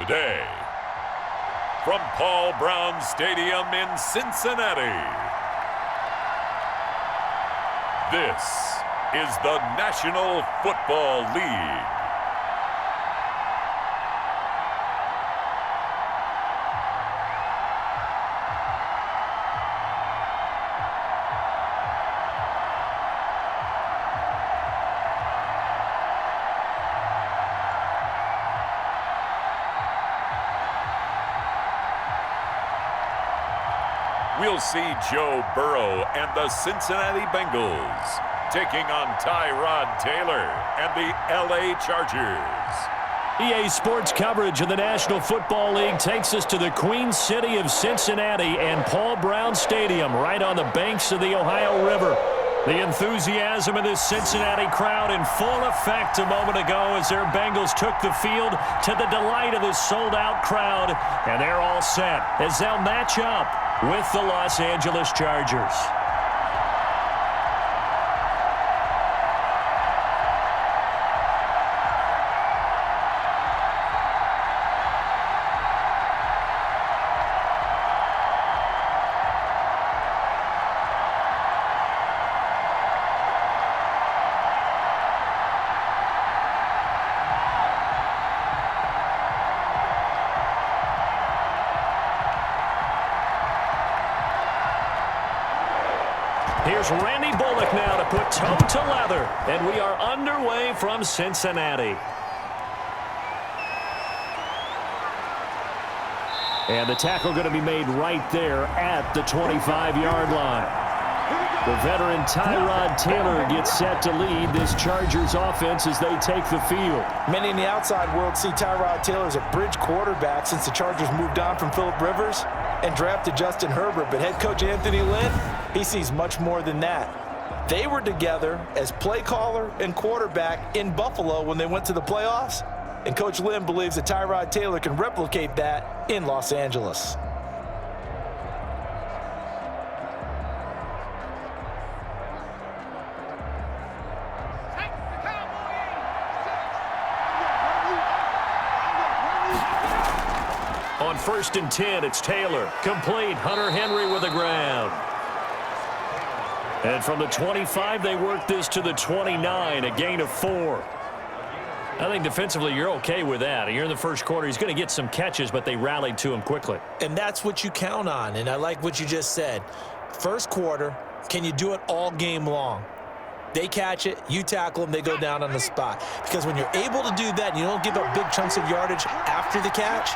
Today, from Paul Brown Stadium in Cincinnati, this is the National Football League. We'll see Joe Burrow and the Cincinnati Bengals taking on Tyrod Taylor and the LA Chargers. EA Sports coverage of the National Football League takes us to the Queen City of Cincinnati and Paul Brown Stadium right on the banks of the Ohio River. The enthusiasm of this Cincinnati crowd in full effect a moment ago as their Bengals took the field to the delight of this sold-out crowd. And they're all set as they'll match up with the Los Angeles Chargers. Here's Randy Bullock now to put toe to leather, and we are underway from Cincinnati. And the tackle going to be made right there at the 25-yard line. The veteran Tyrod Taylor gets set to lead this Chargers offense as they take the field. Many in the outside world see Tyrod Taylor as a bridge quarterback since the Chargers moved on from Phillip Rivers and drafted Justin Herbert. But head coach Anthony Lynn, he sees much more than that. They were together as play caller and quarterback in Buffalo when they went to the playoffs. And Coach Lynn believes that Tyrod Taylor can replicate that in Los Angeles. On 1st and 10, it's Taylor. Complete. Hunter Henry with the ground. And from the 25, they work this to the 29, a gain of 4. I think defensively you're okay with that. You're in the first quarter. He's going to get some catches, but they rallied to him quickly. And that's what you count on, and I like what you just said. First quarter, can you do it all game long? They catch it, you tackle them, they go down on the spot. Because when you're able to do that and you don't give up big chunks of yardage after the catch,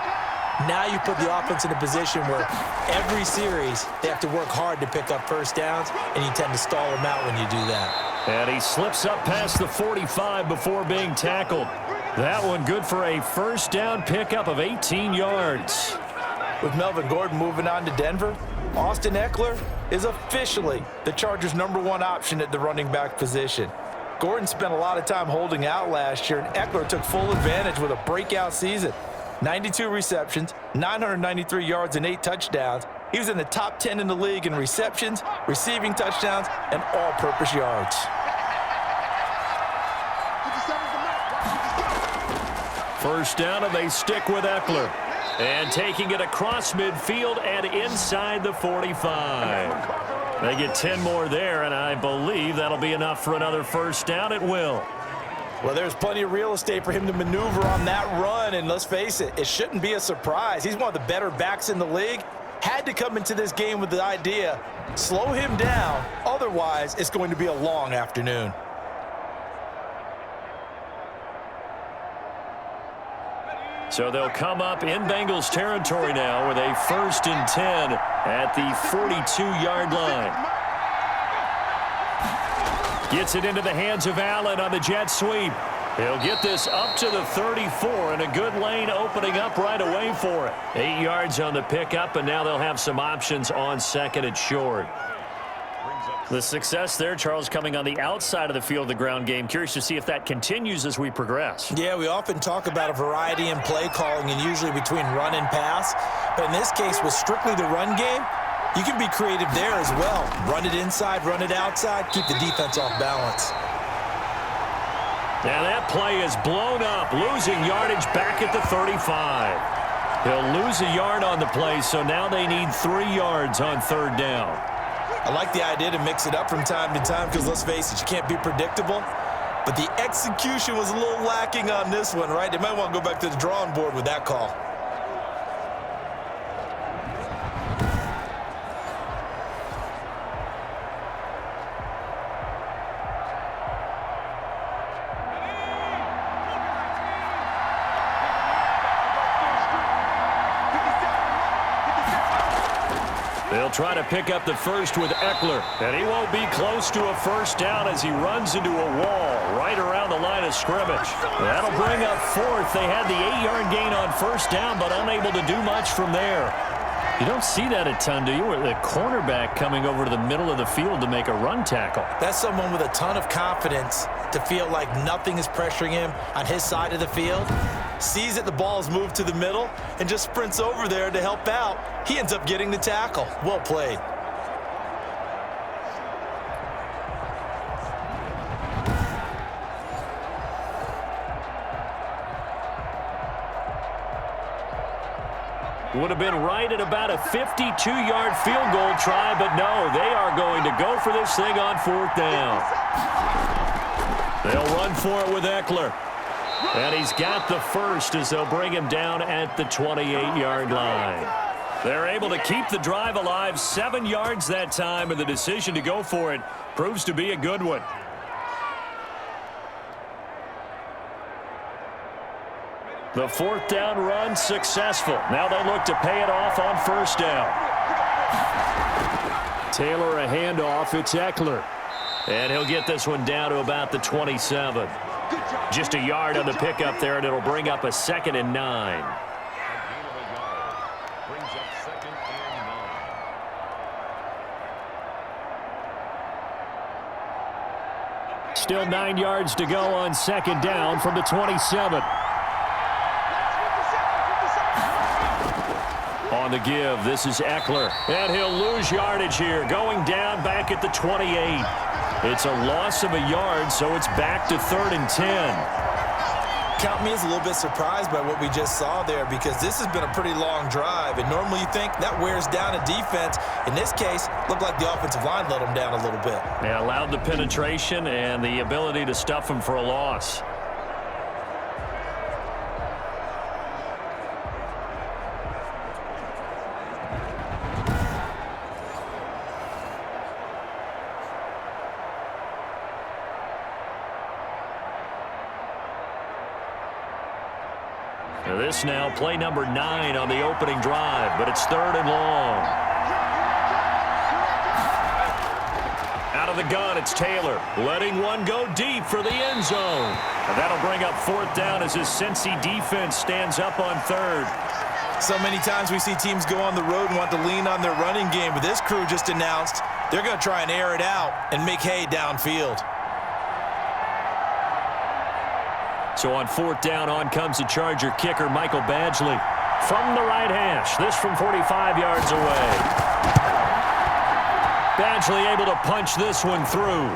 now you put the offense in a position where every series they have to work hard to pick up first downs, and you tend to stall them out when you do that. And he slips up past the 45 before being tackled. That one good for a first down pickup of 18 yards. With Melvin Gordon moving on to Denver, Austin Eckler is officially the Chargers' #1 option at the running back position. Gordon spent a lot of time holding out last year, and Eckler took full advantage with a breakout season. 92 receptions, 993 yards, and 8 touchdowns. He was in the top 10 in the league in receptions, receiving touchdowns, and all-purpose yards. First down, and they stick with Eckler. And taking it across midfield and inside the 45. They get 10 more there, and I believe that'll be enough for another first down. It will. Well, there's plenty of real estate for him to maneuver on that run, and let's face it, it shouldn't be a surprise. He's one of the better backs in the league. Had to come into this game with the idea, slow him down, otherwise it's going to be a long afternoon. So they'll come up in Bengals territory now with a 1st and 10 at the 42-yard line. Gets it into the hands of Allen on the jet sweep. He'll get this up to the 34, and a good lane opening up right away for it. 8 yards on the pickup, and now they'll have some options on 2nd and short. The success there, Charles, coming on the outside of the field of the ground game. Curious to see if that continues as we progress. Yeah, we often talk about a variety in play calling and usually between run and pass. But in this case, with strictly the run game, you can be creative there as well. Run it inside, run it outside, keep the defense off balance. Now that play is blown up, losing yardage back at the 35. He'll lose a yard on the play, so now they need 3 yards on 3rd down. I like the idea to mix it up from time to time because, let's face it, you can't be predictable. But the execution was a little lacking on this one, right? They might want to go back to the drawing board with that call. They'll try to pick up the first with Eckler, and he won't be close to a 1st down as he runs into a wall right around the line of scrimmage. That'll bring up 4th. They had the 8-yard gain on 1st down, but unable to do much from there. You don't see that a ton, do you? With the cornerback coming over to the middle of the field to make a run tackle. That's someone with a ton of confidence to feel like nothing is pressuring him on his side of the field. Sees that the ball is moved to the middle and just sprints over there to help out. He ends up getting the tackle. Well played. Would have been right at about a 52-yard field goal try, but no, they are going to go for this thing on 4th down. They'll run for it with Eckler. And he's got the first as they'll bring him down at the 28-yard line. They're able to keep the drive alive, 7 yards that time, and the decision to go for it proves to be a good one. The 4th down run successful. Now they look to pay it off on 1st down. Taylor a handoff. It's Eckler. And he'll get this one down to about the 27. Just a yard on the pickup there, and it'll bring up a 2nd and 9. Still 9 yards to go on 2nd down from the 27. On the give, this is Eckler. And he'll lose yardage here, going down back at the 28. It's a loss of a yard, so it's back to 3rd and 10. Count me as a little bit surprised by what we just saw there because this has been a pretty long drive, and normally you think that wears down a defense. In this case, looked like the offensive line let them down a little bit. They allowed the penetration and the ability to stuff them for a loss. This now play number 9 on the opening drive, but it's 3rd and long. Out of the gun, it's Taylor, letting one go deep for the end zone. And that'll bring up 4th down as his Cincy defense stands up on 3rd. So many times we see teams go on the road and want to lean on their running game, but this crew just announced they're going to try and air it out and make hay downfield. So on 4th down, on comes the Charger kicker, Michael Badgley. From the right hash, this from 45 yards away. Badgley able to punch this one through.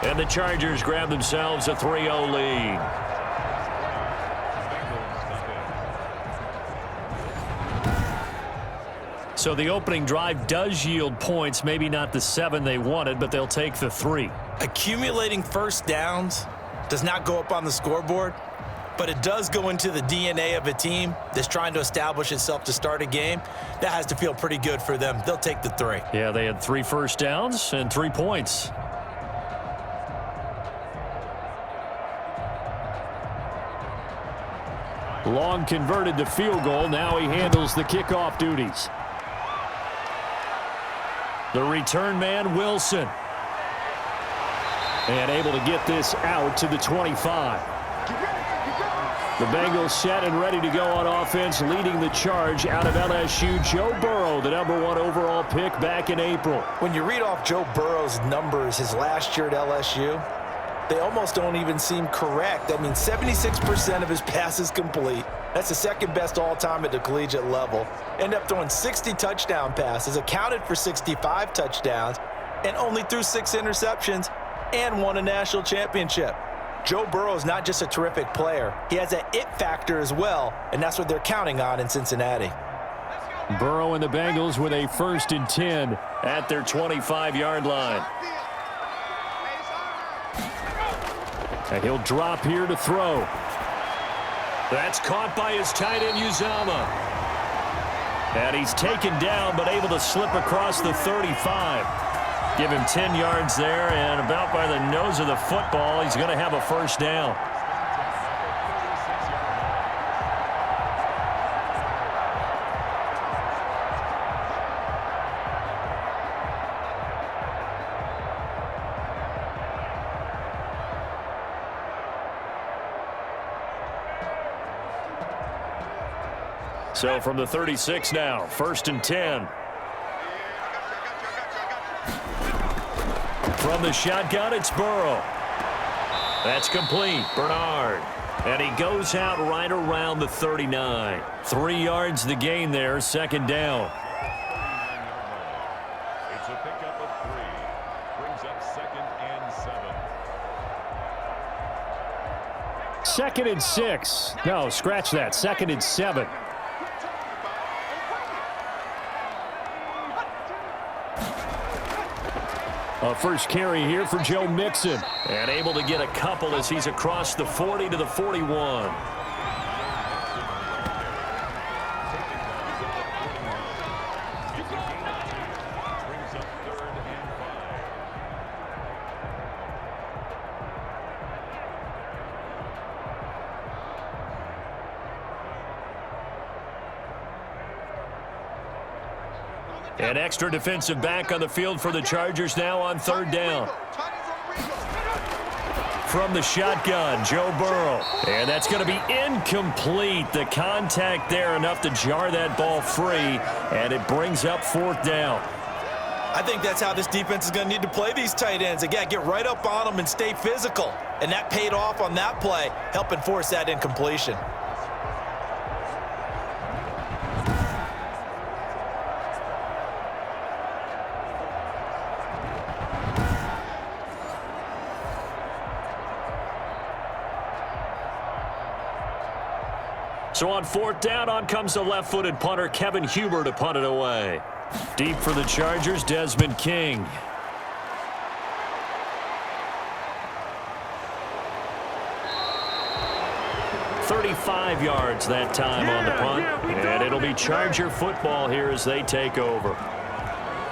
And the Chargers grab themselves a 3-0 lead. So the opening drive does yield points, maybe not the 7 they wanted, but they'll take the 3. Accumulating 1st downs does not go up on the scoreboard, but it does go into the DNA of a team that's trying to establish itself to start a game. That has to feel pretty good for them. They'll take the 3. Yeah, they had 3 first downs and 3 points. Long converted to field goal. Now he handles the kickoff duties. The return man, Wilson. And able to get this out to the 25. The Bengals set and ready to go on offense, leading the charge out of LSU. Joe Burrow, the #1 overall pick back in April. When you read off Joe Burrow's numbers his last year at LSU, they almost don't even seem correct. I mean, 76% of his passes complete. That's the 2nd best all-time at the collegiate level. Ended up throwing 60 touchdown passes, accounted for 65 touchdowns, and only threw 6 interceptions and won a national championship. Joe Burrow is not just a terrific player. He has that it factor as well, and that's what they're counting on in Cincinnati. Burrow and the Bengals with a 1st and 10 at their 25-yard line. And he'll drop here to throw. That's caught by his tight end, Uzama. And he's taken down, but able to slip across the 35. Give him 10 yards there, and about by the nose of the football, he's going to have a 1st down. So from the 36 now, 1st and 10. From the shotgun, it's Burrow. That's complete. Bernard. And he goes out right around the 39. 3 yards the gain there, 2nd down. It's a pickup of 3. Brings up 2nd and 7. 2nd and 6. No, scratch that. 2nd and 7. A first carry here for Joe Mixon. And able to get a couple as he's across the 40 to the 41. An extra defensive back on the field for the Chargers now on 3rd down. From the shotgun, Joe Burrow. And that's going to be incomplete. The contact there enough to jar that ball free, and it brings up 4th down. I think that's how this defense is going to need to play these tight ends. Again, get right up on them and stay physical. And that paid off on that play, helping force that incompletion. So on 4th down, on comes the left-footed punter, Kevin Huber, to punt it away. Deep for the Chargers, Desmond King. "35 yards that time on the punt, and it'll be Charger football here as they take over.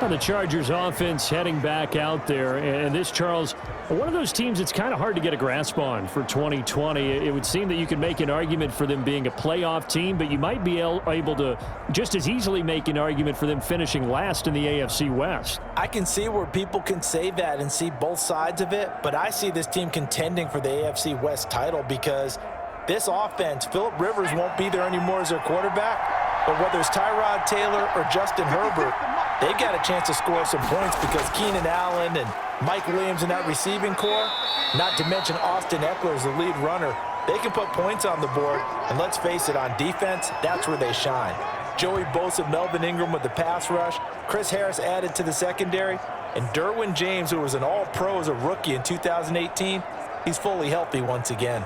The Chargers offense heading back out there, and this, Charles, one of those teams it's kind of hard to get a grasp on for 2020. It would seem that you could make an argument for them being a playoff team, but you might be able to just as easily make an argument for them finishing last in the AFC West. I can see where people can say that and see both sides of it, but I see this team contending for the AFC West title because this offense, Phillip Rivers won't be there anymore as their quarterback, but whether it's Tyrod Taylor or Justin Herbert, they got a chance to score some points because Keenan Allen and Mike Williams in that receiving core, not to mention Austin Eckler as the lead runner, they can put points on the board, and let's face it, on defense, that's where they shine. Joey Bosa, Melvin Ingram with the pass rush, Chris Harris added to the secondary, and Derwin James, who was an all-pro as a rookie in 2018, he's fully healthy once again.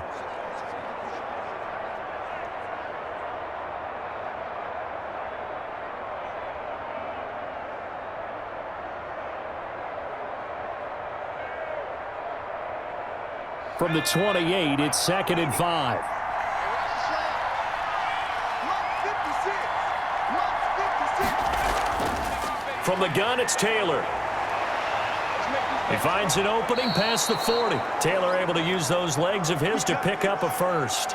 From the 28, it's 2nd and 5. From the gun, it's Taylor. He finds an opening past the 40. Taylor able to use those legs of his to pick up a 1st.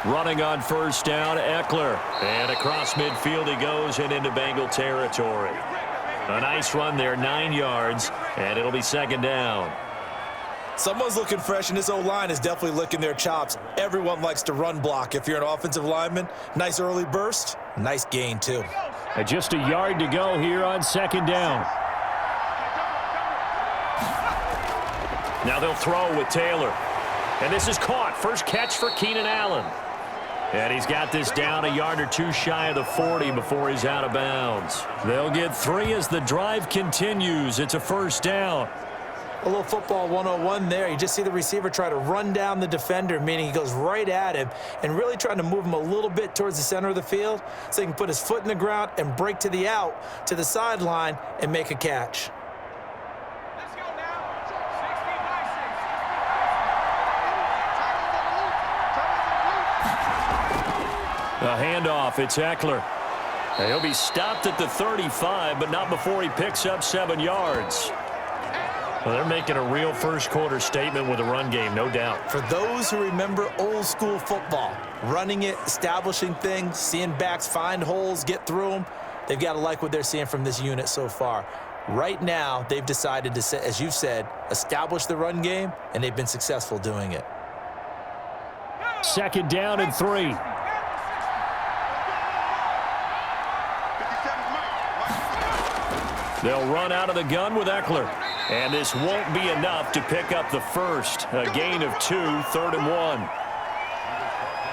Running on 1st down, Eckler. And across midfield he goes and into Bengal territory. A nice run there, 9 yards, and it'll be 2nd down. Someone's looking fresh, and this O-line is definitely licking their chops. Everyone likes to run block. If you're an offensive lineman, nice early burst, nice gain too. And just a yard to go here on second down. Now they'll throw with Taylor. And this is caught. First catch for Keenan Allen. And he's got this down a yard or two shy of the 40 before he's out of bounds. They'll get 3 as the drive continues. It's a first down. A little football 101 there. You just see the receiver try to run down the defender, meaning he goes right at him and really trying to move him a little bit towards the center of the field so he can put his foot in the ground and break to the out, to the sideline, and make a catch. Let's go now. 16 by 6. A handoff. It's Eckler. And he'll be stopped at the 35, but not before he picks up 7 yards. Well, they're making a real first-quarter statement with a run game, no doubt. For those who remember old-school football, running it, establishing things, seeing backs find holes, get through them, they've got to like what they're seeing from this unit so far. Right now, they've decided to, as you've said, establish the run game, and they've been successful doing it. Second down and 3. They'll run out of the gun with Eckler. And this won't be enough to pick up the first. A gain of 2, 3rd and 1.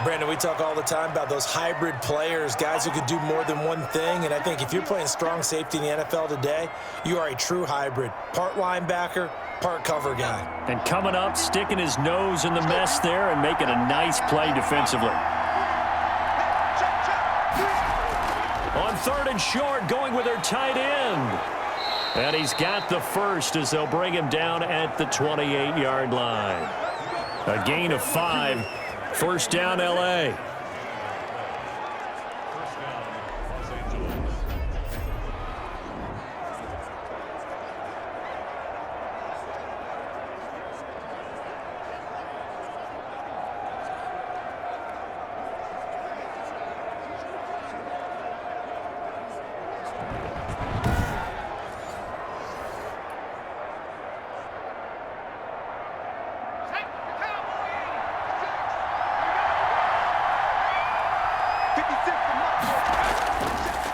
Brandon, we talk all the time about those hybrid players, guys who could do more than one thing. And I think if you're playing strong safety in the NFL today, you are a true hybrid. Part linebacker, part cover guy. And coming up, sticking his nose in the mess there and making a nice play defensively. On 3rd and short, going with their tight end. And he's got the first as they'll bring him down at the 28-yard line. A gain of 5. First down, L.A.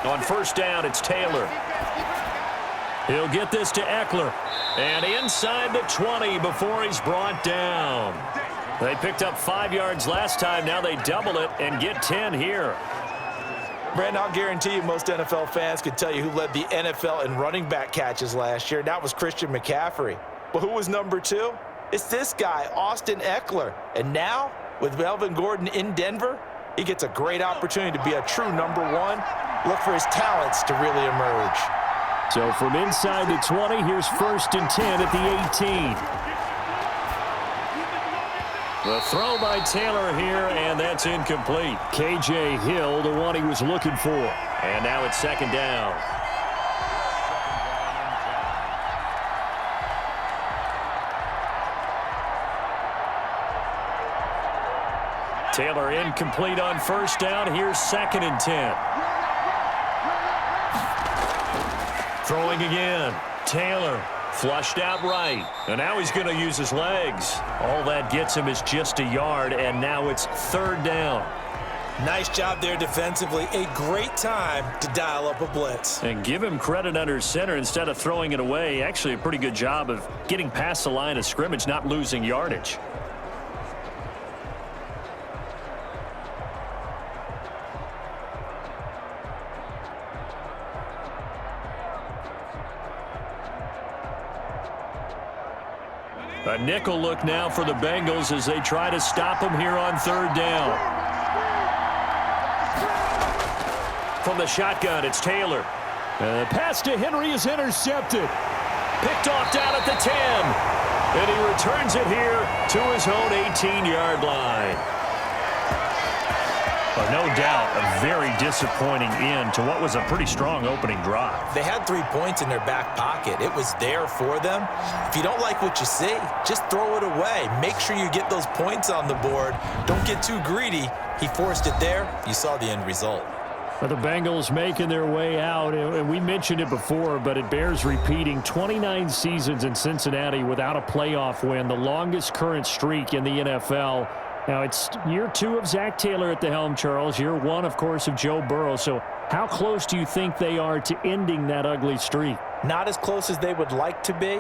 On first down, it's Taylor. He'll get this to Eckler. And inside the 20 before he's brought down. They picked up 5 yards last time. Now they double it and get 10 here. Brandon, I'll guarantee you most NFL fans could tell you who led the NFL in running back catches last year. That was Christian McCaffrey. But who was number 2? It's this guy, Austin Eckler. And now, with Melvin Gordon in Denver, he gets a great opportunity to be a true number 1. Look for his talents to really emerge. So from inside the 20, here's 1st and 10 at the 18. The throw by Taylor here, and that's incomplete. K.J. Hill, the one he was looking for. And now it's 2nd down. Taylor incomplete on 1st down. Here's 2nd and 10. Throwing again. Taylor flushed out right. And now he's going to use his legs. All that gets him is just a yard, and now it's 3rd down. Nice job there defensively. A great time to dial up a blitz. And give him credit under center instead of throwing it away. Actually, a pretty good job of getting past the line of scrimmage, not losing yardage. A nickel look now for the Bengals as they try to stop him here on 3rd down. From the shotgun, it's Taylor. Pass to Henry is intercepted. Picked off down at the 10. And he returns it here to his own 18-yard line. But no doubt, a very disappointing end to what was a pretty strong opening drive. They had 3 points in their back pocket. It was there for them. If you don't like what you see, just throw it away. Make sure you get those points on the board. Don't get too greedy. He forced it there. You saw the end result. The Bengals making their way out, and we mentioned it before, but it bears repeating. 29 seasons in Cincinnati without a playoff win, the longest current streak in the NFL. Now, it's year 2 of Zach Taylor at the helm, Charles. Year 1, of course, of Joe Burrow. So how close do you think they are to ending that ugly streak? Not as close as they would like to be,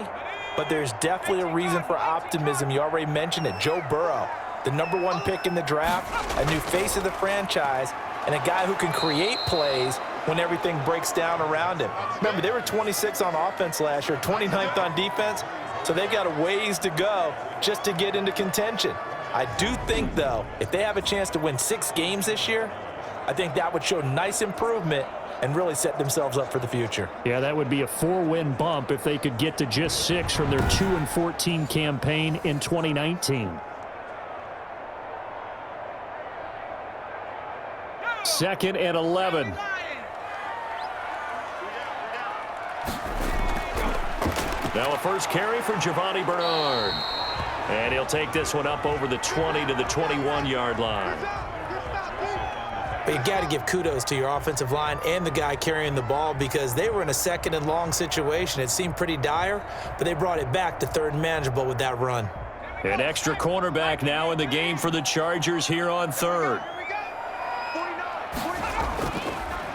but there's definitely a reason for optimism. You already mentioned it. Joe Burrow, the #1 pick in the draft, a new face of the franchise, and a guy who can create plays when everything breaks down around him. Remember, they were 26 on offense last year, 29th on defense, so they've got a ways to go just to get into contention. I do think, though, if they have a chance to win 6 games this year, I think that would show nice improvement and really set themselves up for the future. Yeah, that would be a 4-win bump if they could get to just 6 from their 2-14 campaign in 2019. Second and 11. Now a first carry for Giovanni Bernard. And he'll take this one up over the 20 to the 21-yard line. But you got to give kudos to your offensive line and the guy carrying the ball because they were in a 2nd and long situation. It seemed pretty dire, but they brought it back to 3rd and manageable with that run. An extra cornerback now in the game for the Chargers here on 3rd.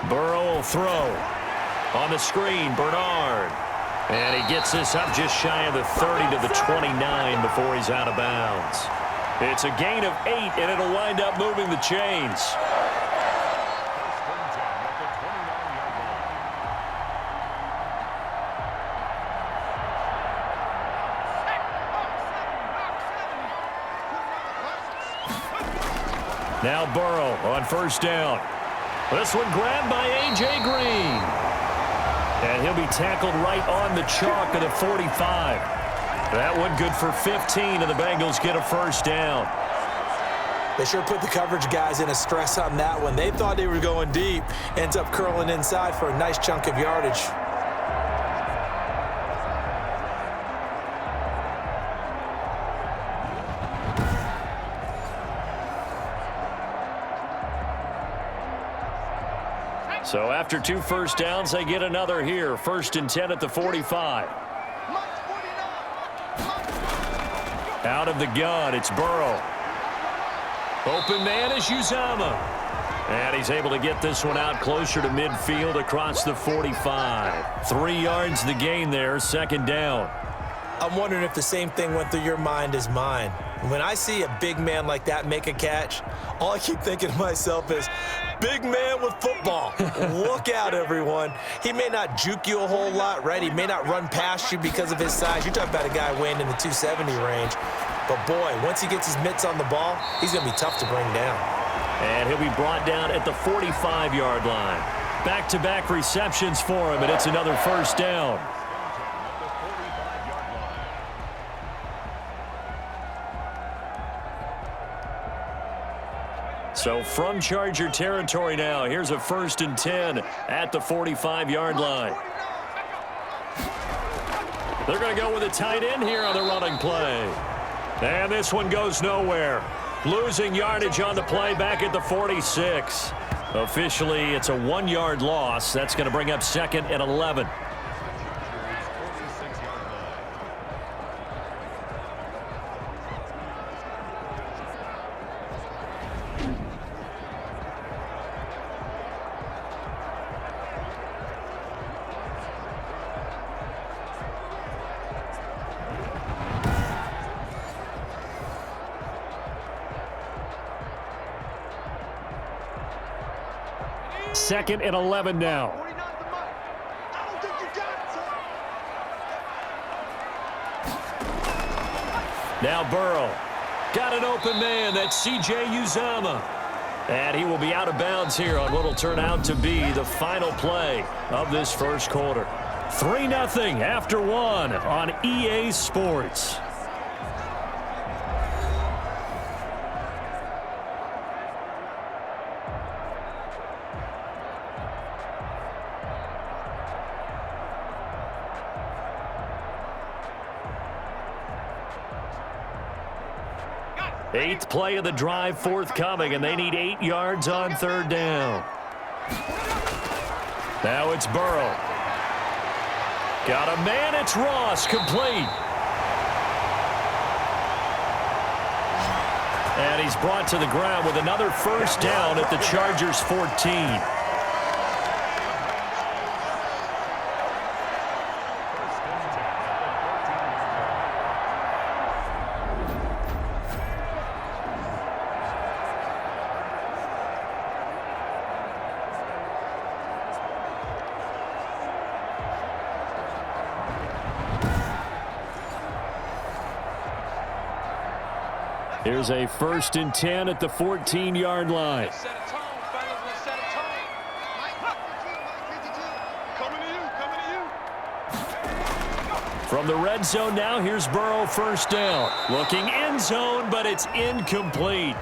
Burrow will throw. On the screen, Bernard. And he gets this up just shy of the 30 to the 29 before he's out of bounds. It's a gain of 8, and it'll wind up moving the chains. Now Burrow on first down. This one grabbed by A.J. Green. And he'll be tackled right on the chalk of the 45. That one good for 15, and the Bengals get a first down. They sure put the coverage guys in a stress on that one. They thought they were going deep. Ends up curling inside for a nice chunk of yardage. So after 2 first downs, they get another here. 1st and 10 at the 45. Out of the gun, it's Burrow. Open man is Uzomah. And he's able to get this one out closer to midfield across the 45. 3 yards the gain there, 2nd down. I'm wondering if the same thing went through your mind as mine. When I see a big man like that make a catch, all I keep thinking to myself is, big man with football. Look out, everyone. He may not juke you a whole lot, right? He may not run past you because of his size. You're talking about a guy weighing in the 270 range. But, boy, once he gets his mitts on the ball, he's going to be tough to bring down. And he'll be brought down at the 45-yard line. Back-to-back receptions for him, and it's another first down. So from Charger territory now, here's a 1st and 10 at the 45-yard line. They're going to go with a tight end here on the running play. And this one goes nowhere. Losing yardage on the play back at the 46. Officially, it's a 1-yard loss. That's going to bring up 2nd and 11. Second and 11 now. Now Burrow. Got an open man. That's C.J. Uzomah. And he will be out of bounds here on what will turn out to be the final play of this first quarter. 3-0 after 1 on EA Sports. Eighth play of the drive forthcoming, and they need 8 yards on 3rd down. Now it's Burrow. Got a man, it's Ross, complete. And he's brought to the ground with another first down at the Chargers' 14. Here's a 1st and 10 at the 14-yard line. Let's set a tone, fellas. Let's set a tone. Coming to you. From the red zone now, here's Burrow, first down. Looking end zone, but it's incomplete.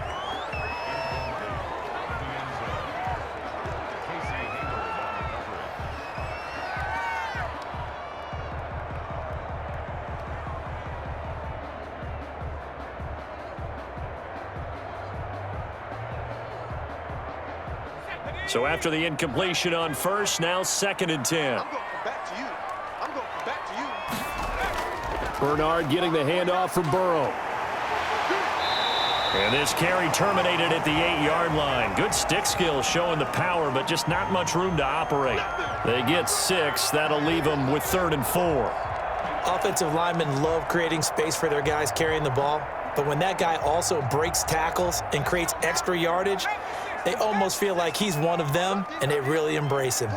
So after the incompletion on first, now 2nd and 10. I'm going to come back to you. I'm going to come back to you. Bernard getting the handoff from Burrow. And this carry terminated at the 8-yard line. Good stick skills showing the power, but just not much room to operate. They get 6. That'll leave them with 3rd and 4. Offensive linemen love creating space for their guys carrying the ball, but when that guy also breaks tackles and creates extra yardage, they almost feel like he's one of them, and they really embrace him.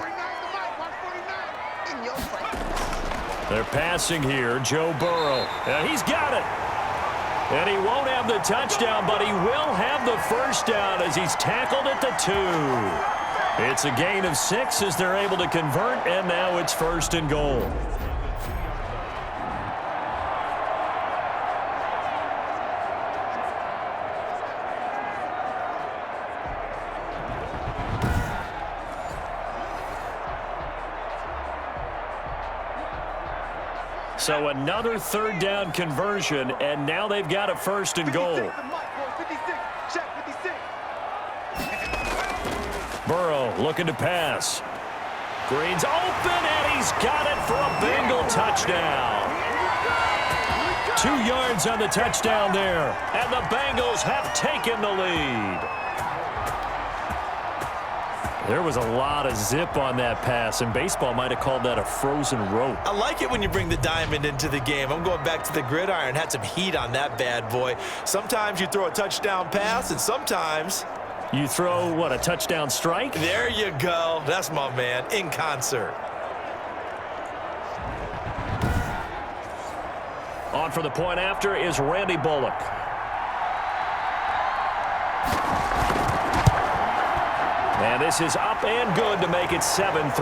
They're passing here, Joe Burrow. And he's got it. And he won't have the touchdown, but he will have the first down as he's tackled at the 2. It's a gain of 6 as they're able to convert, and now it's 1st and goal. So another 3rd down conversion, and now they've got a 1st and goal. Burrow looking to pass. Green's open, and he's got it for a Bengal touchdown. 2 yards on the touchdown there, and the Bengals have taken the lead. There was a lot of zip on that pass, and baseball might have called that a frozen rope. I like it when you bring the diamond into the game. I'm going back to the gridiron. Had some heat on that bad boy. Sometimes you throw a touchdown pass, and sometimes you throw, what, a touchdown strike? There you go. That's my man, in concert. On for the point after is Randy Bullock. And this is up and good to make it 7-3.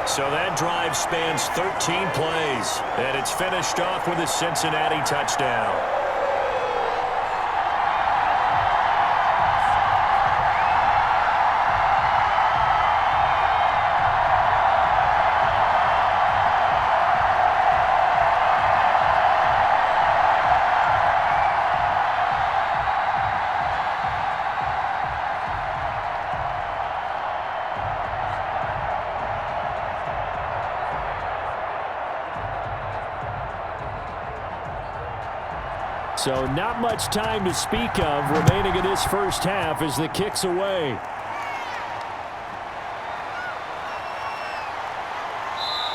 So that drive spans 13 plays. And it's finished off with a Cincinnati touchdown. So not much time to speak of remaining in this first half as the kick's away.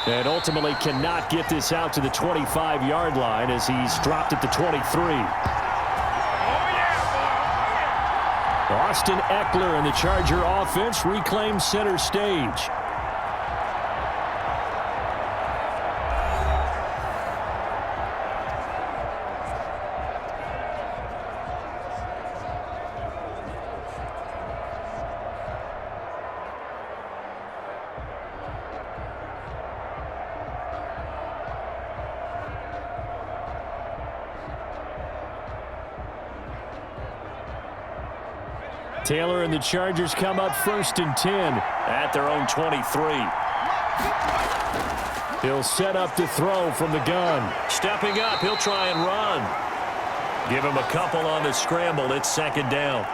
And ultimately cannot get this out to the 25-yard line as he's dropped at the 23. Austin Eckler and the Charger offense reclaim center stage. Taylor and the Chargers come up 1st and 10 at their own 23. He'll set up to throw from the gun. Stepping up, he'll try and run. Give him a couple on the scramble. It's 2nd down.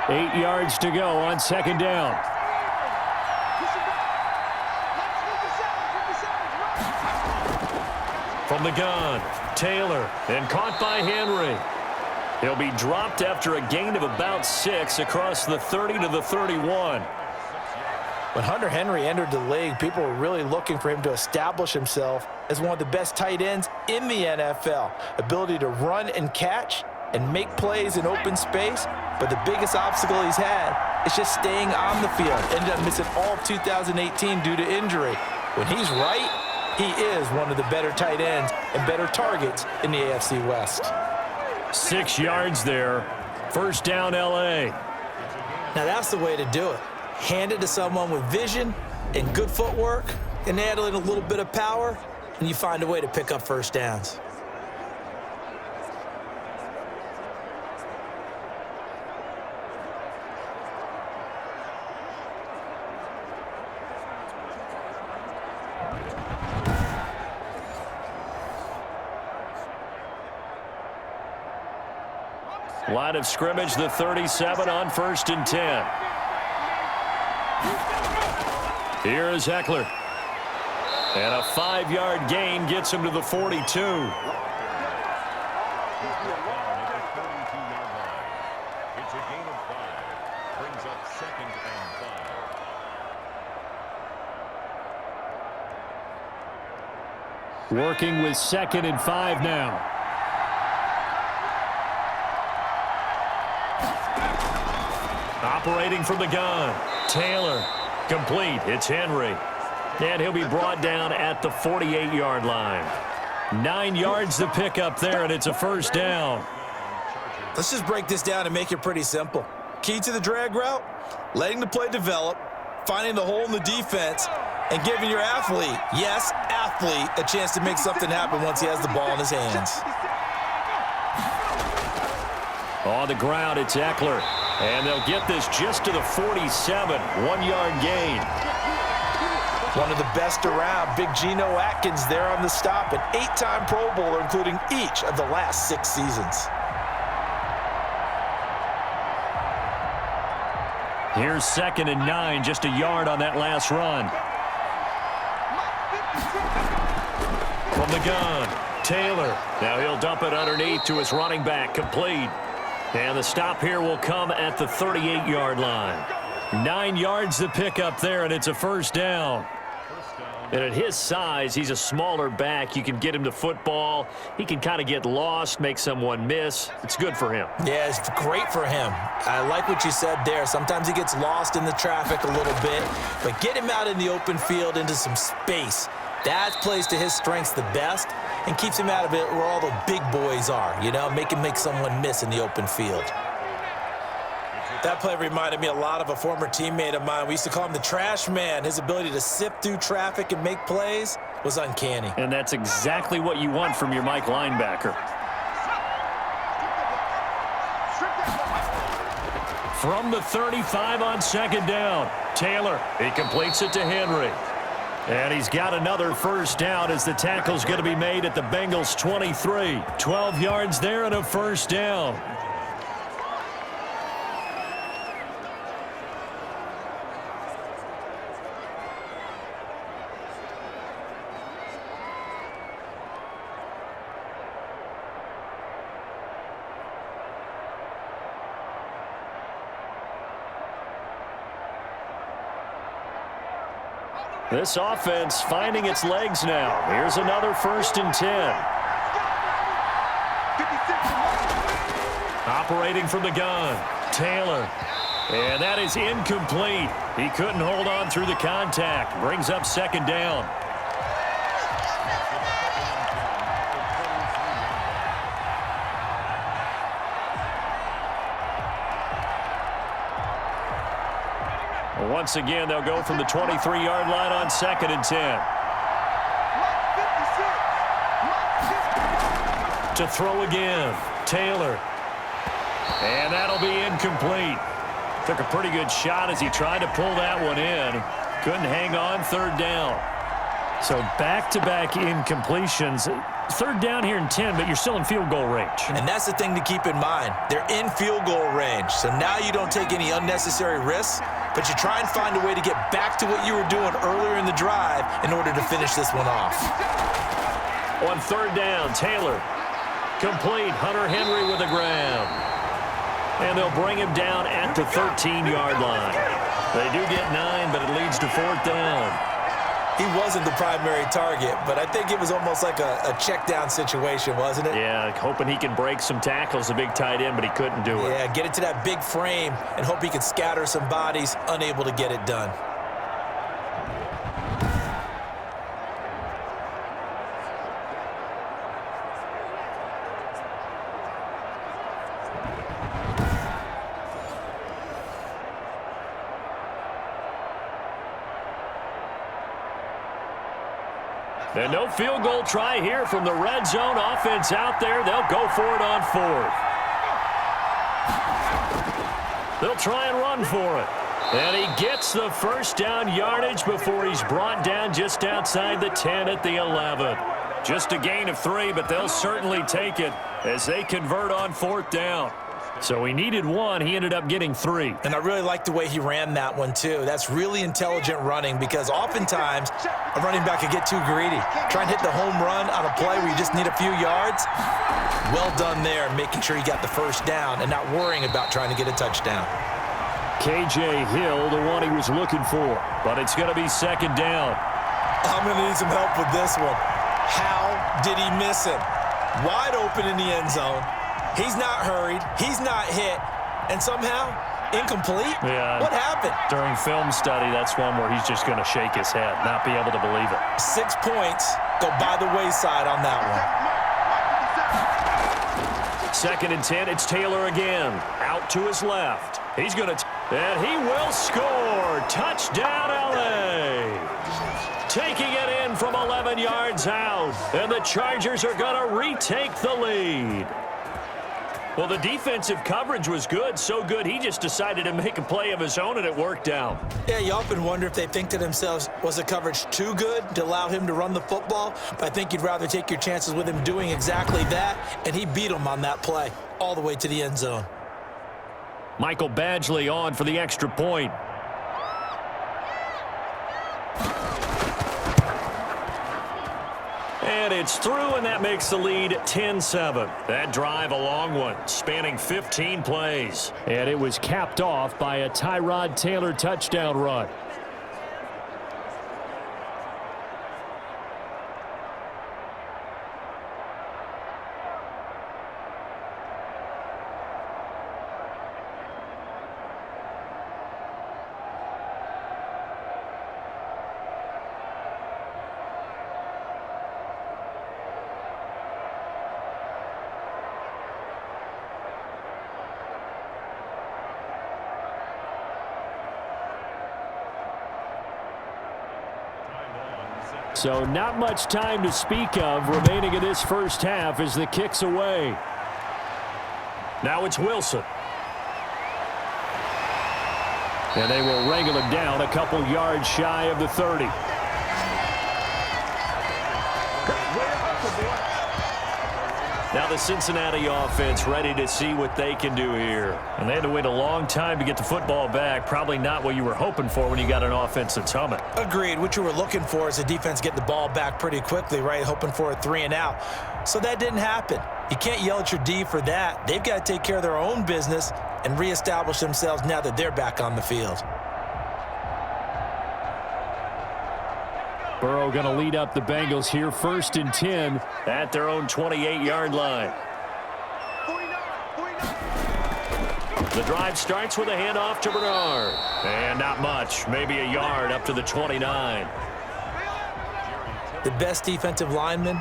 8 yards to go on second down. From the gun, Taylor, and caught by Henry. He'll be dropped after a gain of about 6 across the 30 to the 31. When Hunter Henry entered the league, people were really looking for him to establish himself as one of the best tight ends in the NFL. Ability to run and catch and make plays in open space, but the biggest obstacle he's had is just staying on the field. Ended up missing all of 2018 due to injury. When he's right, he is one of the better tight ends and better targets in the AFC West. 6 yards there. First down, L.A. Now that's the way to do it. Hand it to someone with vision and good footwork and add in a little bit of power, and you find a way to pick up first downs. Line of scrimmage, the 37 on 1st and 10. Here is Eckler. And a 5-yard gain gets him to the 42. It's a gain of 5. Brings up 2nd and 5. Working with 2nd and 5 now. Operating from the gun. Taylor. Complete. It's Henry. And he'll be brought down at the 48-yard line. 9 yards to pick up there, and it's a first down. Let's just break this down and make it pretty simple. Key to the drag route, letting the play develop, finding the hole in the defense, and giving your athlete, yes, athlete, a chance to make something happen once he has the ball in his hands. On the ground, it's Eckler. And they'll get this just to the 47, 1-yard gain. One of the best around, Big Geno Atkins there on the stop, an 8-time Pro Bowler, including each of the last 6 seasons. Here's 2nd and 9, just a yard on that last run. From the gun, Taylor. Now he'll dump it underneath to his running back, complete. And the stop here will come at the 38-yard line. 9 yards to pick up there, and it's a first down. And at his size, he's a smaller back. You can get him to football. He can kind of get lost, make someone miss. It's good for him. Yeah, it's great for him. I like what you said there. Sometimes he gets lost in the traffic a little bit, but get him out in the open field into some space. That plays to his strengths the best and keeps him out of it where all the big boys are, you know, make someone miss in the open field. That play reminded me a lot of a former teammate of mine. We used to call him the trash man. His ability to sift through traffic and make plays was uncanny. And that's exactly what you want from your Mike linebacker. From the 35 on 2nd down, Taylor, he completes it to Henry. And he's got another first down as the tackle's going to be made at the Bengals 23. 12 yards there and a first down. This offense finding its legs now. Here's another 1st and 10. Operating from the gun, Taylor. And that is incomplete. He couldn't hold on through the contact. Brings up 2nd down. Once again, they'll go from the 23-yard line on 2nd and 10. To throw again, Taylor. And that'll be incomplete. Took a pretty good shot as he tried to pull that one in. Couldn't hang on, 3rd down. So back-to-back incompletions. third down here and 10, but you're still in field goal range. And that's the thing to keep in mind. They're in field goal range. So now you don't take any unnecessary risks, but you try and find a way to get back to what you were doing earlier in the drive in order to finish this one off. On third down, Taylor. Complete. Hunter Henry with the grab. And they'll bring him down at the 13-yard line. They do get 9, but it leads to fourth down. He wasn't the primary target, but I think it was almost like a check down situation, wasn't it? Yeah, hoping he can break some tackles, a big tight end, but he couldn't do it. Yeah, get it to that big frame and hope he can scatter some bodies, unable to get it done. And no field goal try here from the red zone. Offense out there. They'll go for it on fourth. They'll try and run for it. And he gets the first down yardage before he's brought down just outside the 10 at the 11. Just a gain of 3, but they'll certainly take it as they convert on fourth down. So he needed 1. He ended up getting 3. And I really like the way he ran that one, too. That's really intelligent running because oftentimes a running back could get too greedy. Try and hit the home run on a play where you just need a few yards. Well done there, making sure you got the first down and not worrying about trying to get a touchdown. K.J. Hill, the one he was looking for. But it's going to be second down. I'm going to need some help with this one. How did he miss him? Wide open in the end zone. He's not hurried. He's not hit. And somehow, incomplete? Yeah. What happened? During film study, that's one where he's just going to shake his head, not be able to believe it. 6 points go by the wayside on that one. Second and 10, it's Taylor again. Out to his left. He's going to, and he will score. Touchdown, L.A. Taking it in from 11 yards out. And the Chargers are going to retake the lead. Well, the defensive coverage was good, so good he just decided to make a play of his own, and it worked out. Yeah, you often wonder if they think to themselves, was the coverage too good to allow him to run the football? But I think you'd rather take your chances with him doing exactly that, and he beat him on that play all the way to the end zone. Michael Badgley on for the extra point. And it's through, and that makes the lead 10-7. That drive a long one, spanning 15 plays. And it was capped off by a Tyrod Taylor touchdown run. So not much time to speak of remaining in this first half as the kick's away. Now it's Wilson. And they will wrangle him down a couple yards shy of the 30. Now the Cincinnati offense ready to see what they can do here. And they had to wait a long time to get the football back. Probably not what you were hoping for when you got an offense that's humming. Agreed. What you were looking for is the defense get the ball back pretty quickly, right? Hoping for a 3 and out. So that didn't happen. You can't yell at your D for that. They've got to take care of their own business and reestablish themselves now that they're back on the field. Burrow going to lead up the Bengals here, 1st and 10 at their own 28-yard line. The drive starts with a handoff to Bernard. And not much, maybe a yard up to the 29. The best defensive linemen,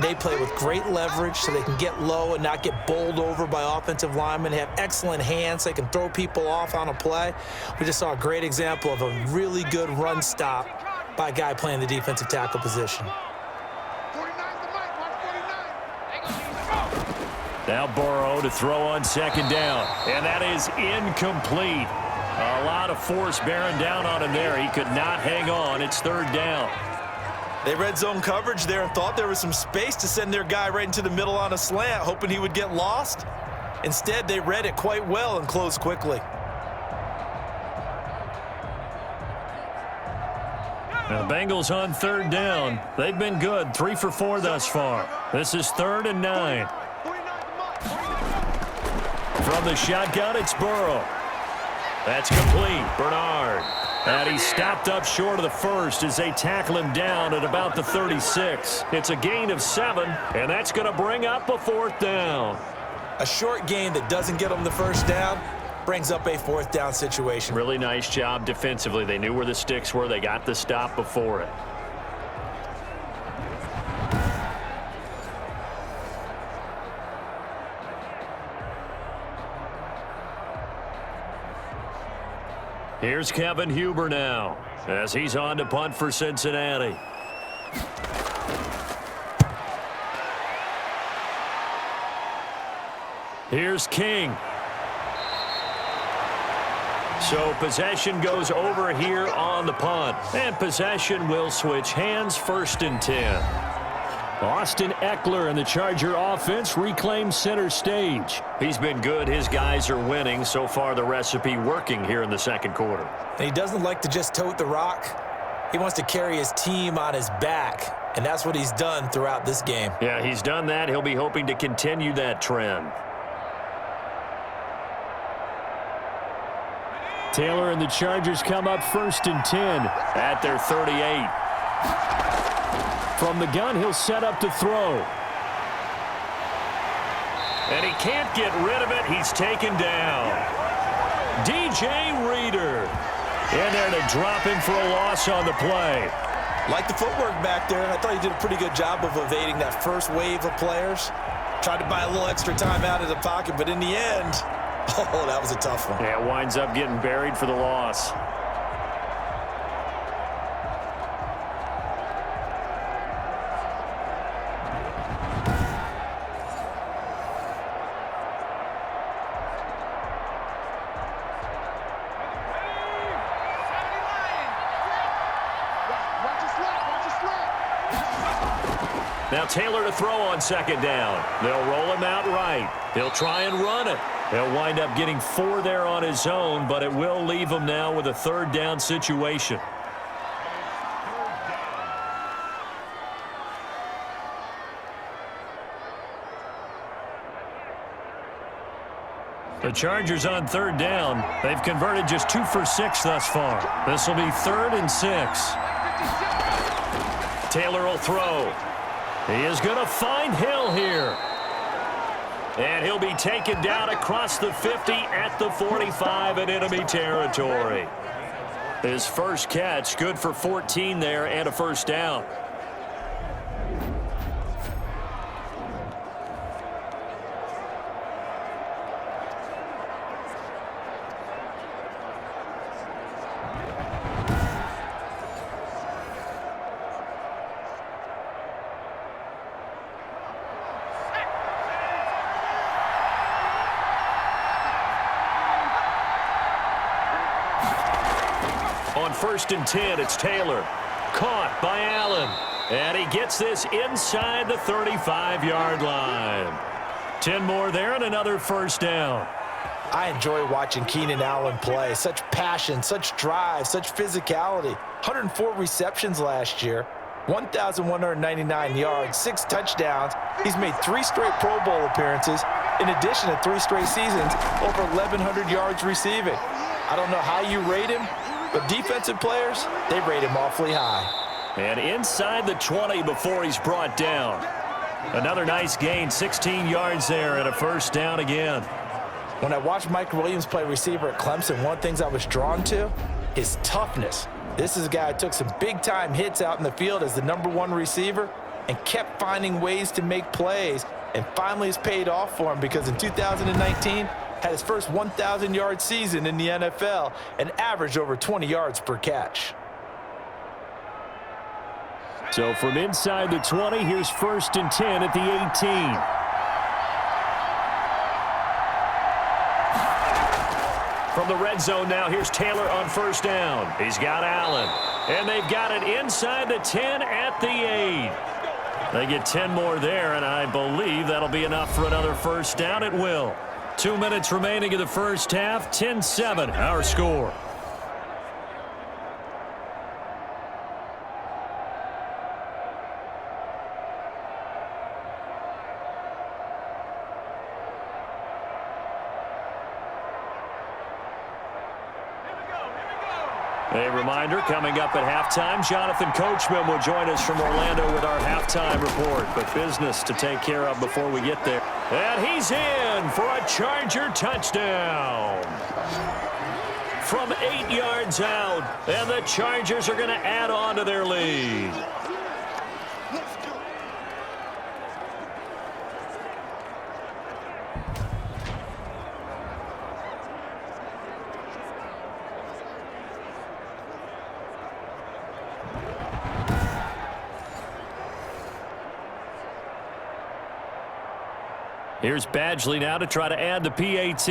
they play with great leverage so they can get low and not get bowled over by offensive linemen. They have excellent hands. So they can throw people off on a play. We just saw a great example of a really good run stop by a guy playing the defensive tackle position. Now Burrow to throw on 2nd down. And that is incomplete. A lot of force bearing down on him there. He could not hang on. It's 3rd down. They read zone coverage there and thought there was some space to send their guy right into the middle on a slant, hoping he would get lost. Instead, they read it quite well and closed quickly. The Bengals on third down. They've been good, 3 for 4 thus far. This is 3rd and 9. From the shotgun, it's Burrow. That's complete. Bernard. And he's stopped up short of the first as they tackle him down at about the 36. It's a gain of 7, and that's going to bring up a 4th down. A short gain that doesn't get them the first down brings up a 4th down situation. Really nice job defensively. They knew where the sticks were. They got the stop before it. Here's Kevin Huber now as he's on to punt for Cincinnati. Here's King. So possession goes over here on the punt. And possession will switch hands, 1st and 10. Austin Eckler and the Charger offense reclaim center stage. He's been good. His guys are winning. So far, the recipe working here in the second quarter. And he doesn't like to just tote the rock. He wants to carry his team on his back. And that's what he's done throughout this game. Yeah, he's done that. He'll be hoping to continue that trend. Taylor and the Chargers come up 1st and 10 at their 38. From the gun, he'll set up to throw. And he can't get rid of it. He's taken down. DJ Reader in there to drop him for a loss on the play. Like the footwork back there. I thought he did a pretty good job of evading that first wave of players. Tried to buy a little extra time out of the pocket, but in the end, oh, that was a tough one. Yeah, it winds up getting buried for the loss. Now Taylor to throw on 2nd down. They'll roll him out right. He'll try and run it. He'll wind up getting 4 there on his own, but it will leave him now with a 3rd down situation. The Chargers on 3rd down. They've converted just 2 for 6 thus far. This will be 3rd and 6. Taylor will throw. He is going to find Hill here. And he'll be taken down across the 50 at the 45 in enemy territory. His first catch, good for 14 there and a 1st down. On 1st and 10, it's Taylor. Caught by Allen. And he gets this inside the 35-yard line. 10 more there and another 1st down. I enjoy watching Keenan Allen play. Such passion, such drive, such physicality. 104 receptions last year. 1,199 yards, 6 touchdowns. He's made 3 straight Pro Bowl appearances, in addition to 3 straight seasons, over 1,100 yards receiving. I don't know how you rate him, but defensive players, they rate him awfully high. And inside the 20 before he's brought down. Another nice gain, 16 yards there and a 1st down again. When I watched Mike Williams play receiver at Clemson, one of the things I was drawn to is toughness. This is a guy who took some big-time hits out in the field as the #1 receiver and kept finding ways to make plays, and finally it's paid off for him because in 2019, had his first 1,000-yard season in the NFL and averaged over 20 yards per catch. So from inside the 20, here's 1st and 10 at the 18. From the red zone now, here's Taylor on 1st down. He's got Allen. And they've got it inside the 10 at the 8. They get 10 more there, and I believe that'll be enough for another first down. It will. 2 minutes remaining in the first half. 10-7, our score. A reminder, coming up at halftime, Jonathan Coachman will join us from Orlando with our halftime report. But business to take care of before we get there. And he's in for a Charger touchdown. From 8 yards out, and the Chargers are going to add on to their lead. Here's Badgley now to try to add the PAT.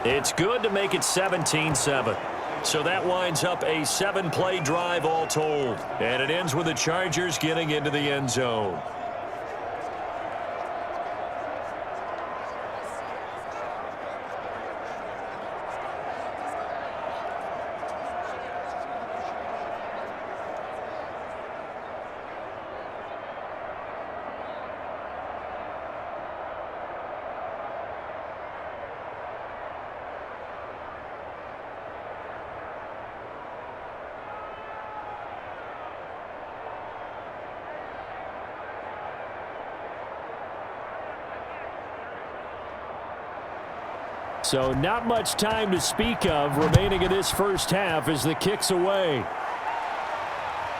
It's good to make it 17-7. So that winds up a 7-play drive all told. And it ends with the Chargers getting into the end zone. So not much time to speak of remaining in this first half as the kick's away.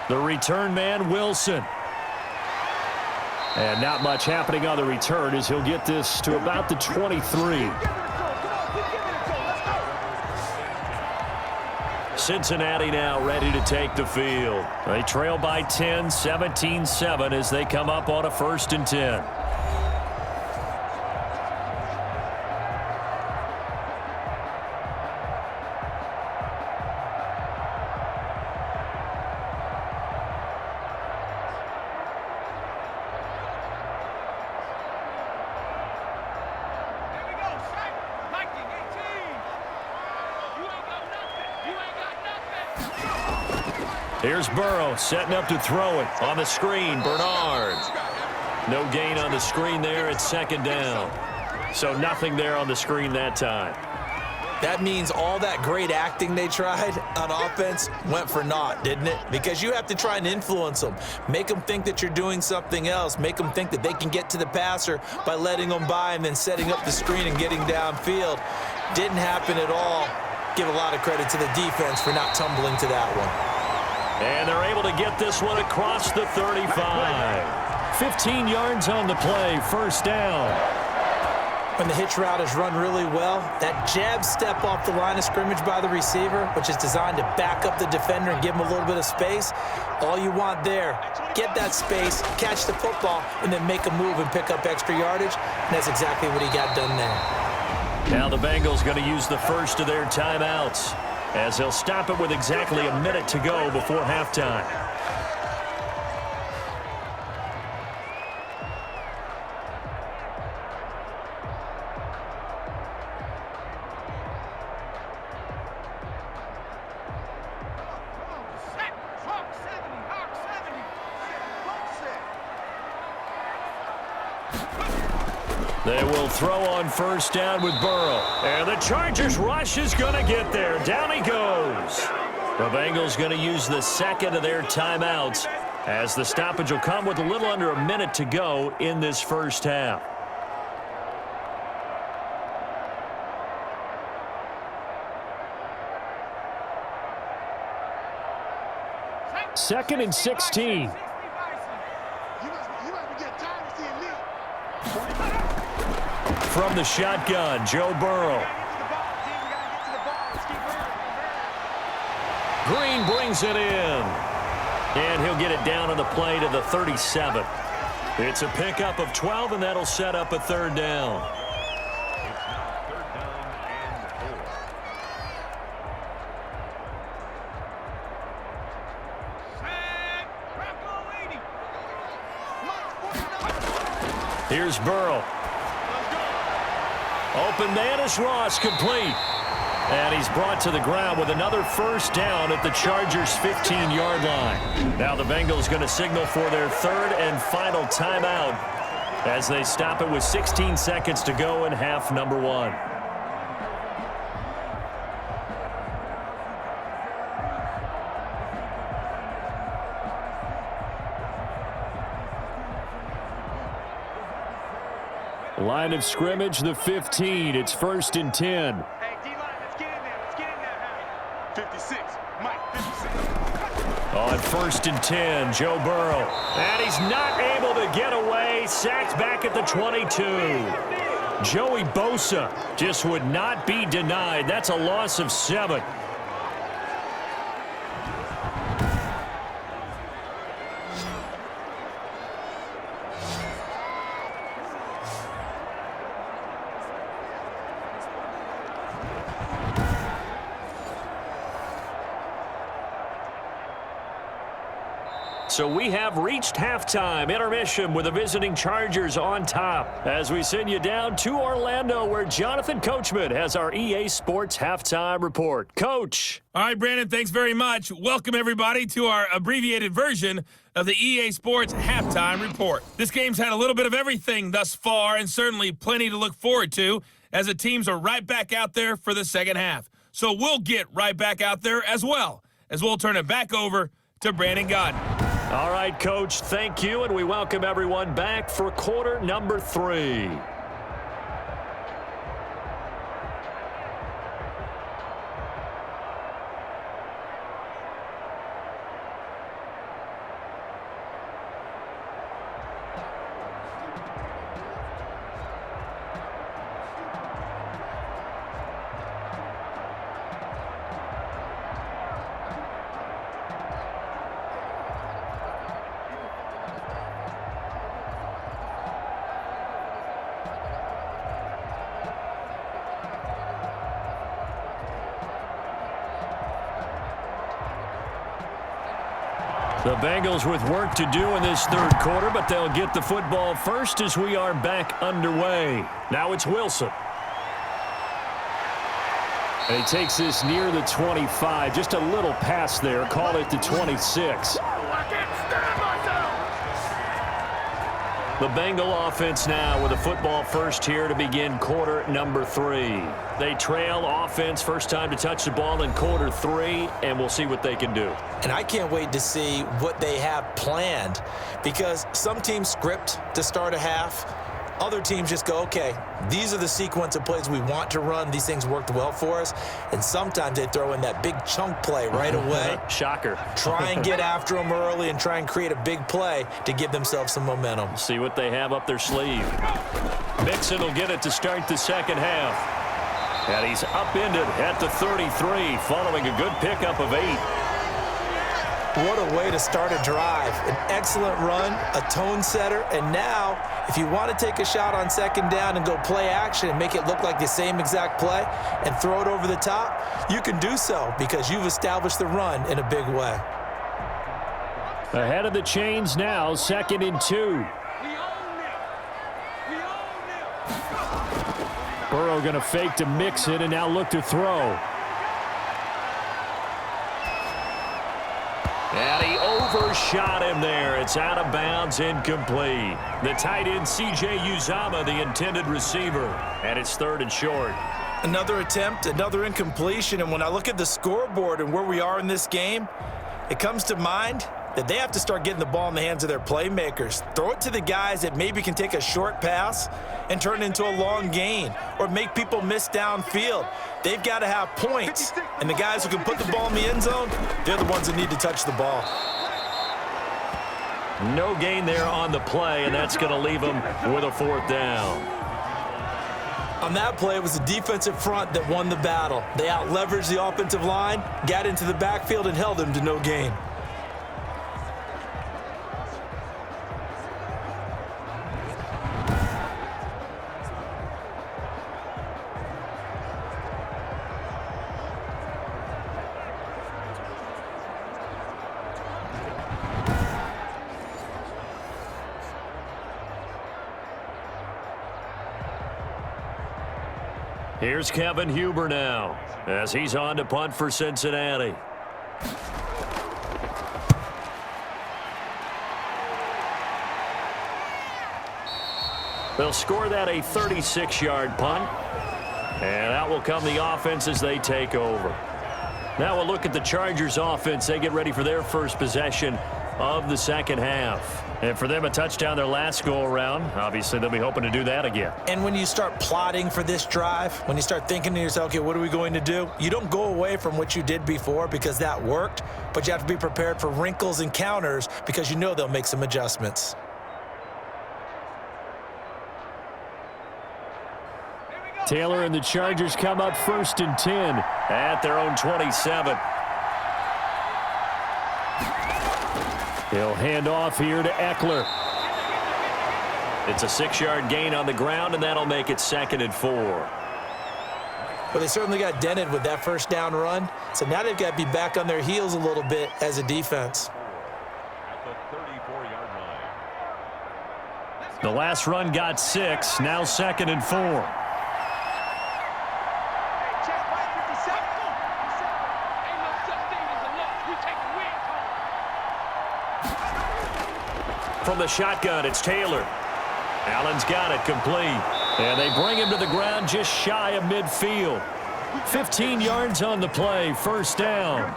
The return man, Wilson. And not much happening on the return as he'll get this to about the 23. Cincinnati now ready to take the field. They trail by 10, 17-7 as they come up on a 1st and 10. Here's Burrow setting up to throw it on the screen. Bernard. No gain on the screen there. It's 2nd down. So nothing there on the screen that time. That means all that great acting they tried on offense went for naught, didn't it? Because you have to try and influence them. Make them think that you're doing something else. Make them think that they can get to the passer by letting them by and then setting up the screen and getting downfield. Didn't happen at all. Give a lot of credit to the defense for not tumbling to that one. And they're able to get this one across the 35. 15 yards on the play, 1st down. When the hitch route is run really well, that jab step off the line of scrimmage by the receiver, which is designed to back up the defender and give him a little bit of space, all you want there, get that space, catch the football, and then make a move and pick up extra yardage. And that's exactly what he got done there. Now the Bengals going to use the first of their timeouts, as they'll stop it with exactly a minute to go before halftime. They will throw on 1st down with Burrow. And the Chargers rush is going to get there. Down he goes. The Bengals going to use the 2nd of their timeouts as the stoppage will come with a little under a minute to go in this first half. Second and 16. From the shotgun, Joe Burrow. Green brings it in. And he'll get it down on the play to the 37. It's a pickup of 12, and that'll set up a 3rd down. Here's Burrow. Open man is Ross, complete. And he's brought to the ground with another first down at the Chargers' 15-yard line. Now the Bengals going to signal for their third and final timeout as they stop it with 16 seconds to go in half number one. Line of scrimmage, the 15. It's 1st and 10. Hey, D-line, let's get in there. Let's get in there, 56. Mike, 56. On 1st and 10, Joe Burrow. And he's not able to get away. Sacked back at the 22. Joey Bosa just would not be denied. That's a loss of 7. So we have reached halftime. Intermission with the visiting Chargers on top as we send you down to Orlando where Jonathan Coachman has our EA Sports Halftime Report. Coach. All right, Brandon, thanks very much. Welcome, everybody, to our abbreviated version of the EA Sports Halftime Report. This game's had a little bit of everything thus far and certainly plenty to look forward to as the teams are right back out there for the second half. So we'll get right back out there as well as we'll turn it back over to Brandon Godden. All right, Coach, thank you, and we welcome everyone back for quarter number 3. The Bengals with work to do in this third quarter, but they'll get the football first as we are back underway. Now it's Wilson. And he takes this near the 25. Just a little pass there. Call it the 26. The Bengal offense now with a football first here to begin quarter number 3. They trail offense first time to touch the ball in quarter 3, and we'll see what they can do. And I can't wait to see what they have planned because some teams script to start a half. Other teams just go, okay, these are the sequence of plays we want to run. These things worked well for us. And sometimes they throw in that big chunk play right away. Shocker. Try and get after them early and try and create a big play to give themselves some momentum. See what they have up their sleeve. Mixon will get it to start the second half. And he's upended at the 33 following a good pickup of 8. What a way to start a drive. An excellent run, a tone setter, and now if you want to take a shot on second down and go play action and make it look like the same exact play and throw it over the top, you can do so because you've established the run in a big way. Ahead of the chains now, 2nd and 2. Burrow going to fake to mix it and now look to throw. And he overshot him there. It's out of bounds, incomplete. The tight end, C.J. Uzama, the intended receiver. And it's 3rd and short. Another attempt, another incompletion. And when I look at the scoreboard and where we are in this game, it comes to mind that they have to start getting the ball in the hands of their playmakers. Throw it to the guys that maybe can take a short pass and turn it into a long gain or make people miss downfield. They've got to have points. And the guys who can put the ball in the end zone, they're the ones that need to touch the ball. No gain there on the play, and that's going to leave them with a 4th down. On that play, it was the defensive front that won the battle. They out-leveraged the offensive line, got into the backfield, and held them to no gain. Here's Kevin Huber now as he's on to punt for Cincinnati. They'll score that a 36-yard punt. And out will come the offense as they take over. Now we'll look at the Chargers offense. They get ready for their first possession of the second half. And for them, a touchdown their last go-around. Obviously, they'll be hoping to do that again. And when you start plotting for this drive, when you start thinking to yourself, okay, what are we going to do? You don't go away from what you did before because that worked, but you have to be prepared for wrinkles and counters because you know they'll make some adjustments. Taylor and the Chargers come up 1st and 10 at their own 27. He'll hand off here to Eckler. It's a 6-yard gain on the ground, and that'll make it 2nd and 4. Well, they certainly got dented with that first down run, so now they've got to be back on their heels a little bit as a defense. At the 34-yard line. The last run got 6, now 2nd and 4. From the shotgun, it's Taylor. Allen's got it complete. And they bring him to the ground just shy of midfield. 15 yards on the play, 1st down.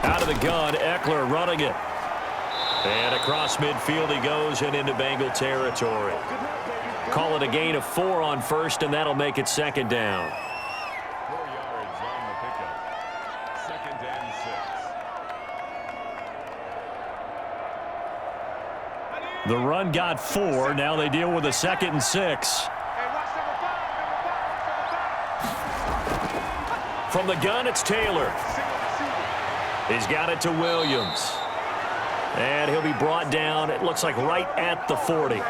Out of the gun, Eckler running it. And across midfield he goes and into Bengal territory. Call it a gain of 4 on 1st, and that'll make it 2nd down. 4 yards on the pickup. 2nd and 6. The run got 4. Now they deal with a 2nd and 6. From the gun, it's Taylor. He's got it to Williams. And he'll be brought down, it looks like right at the 40.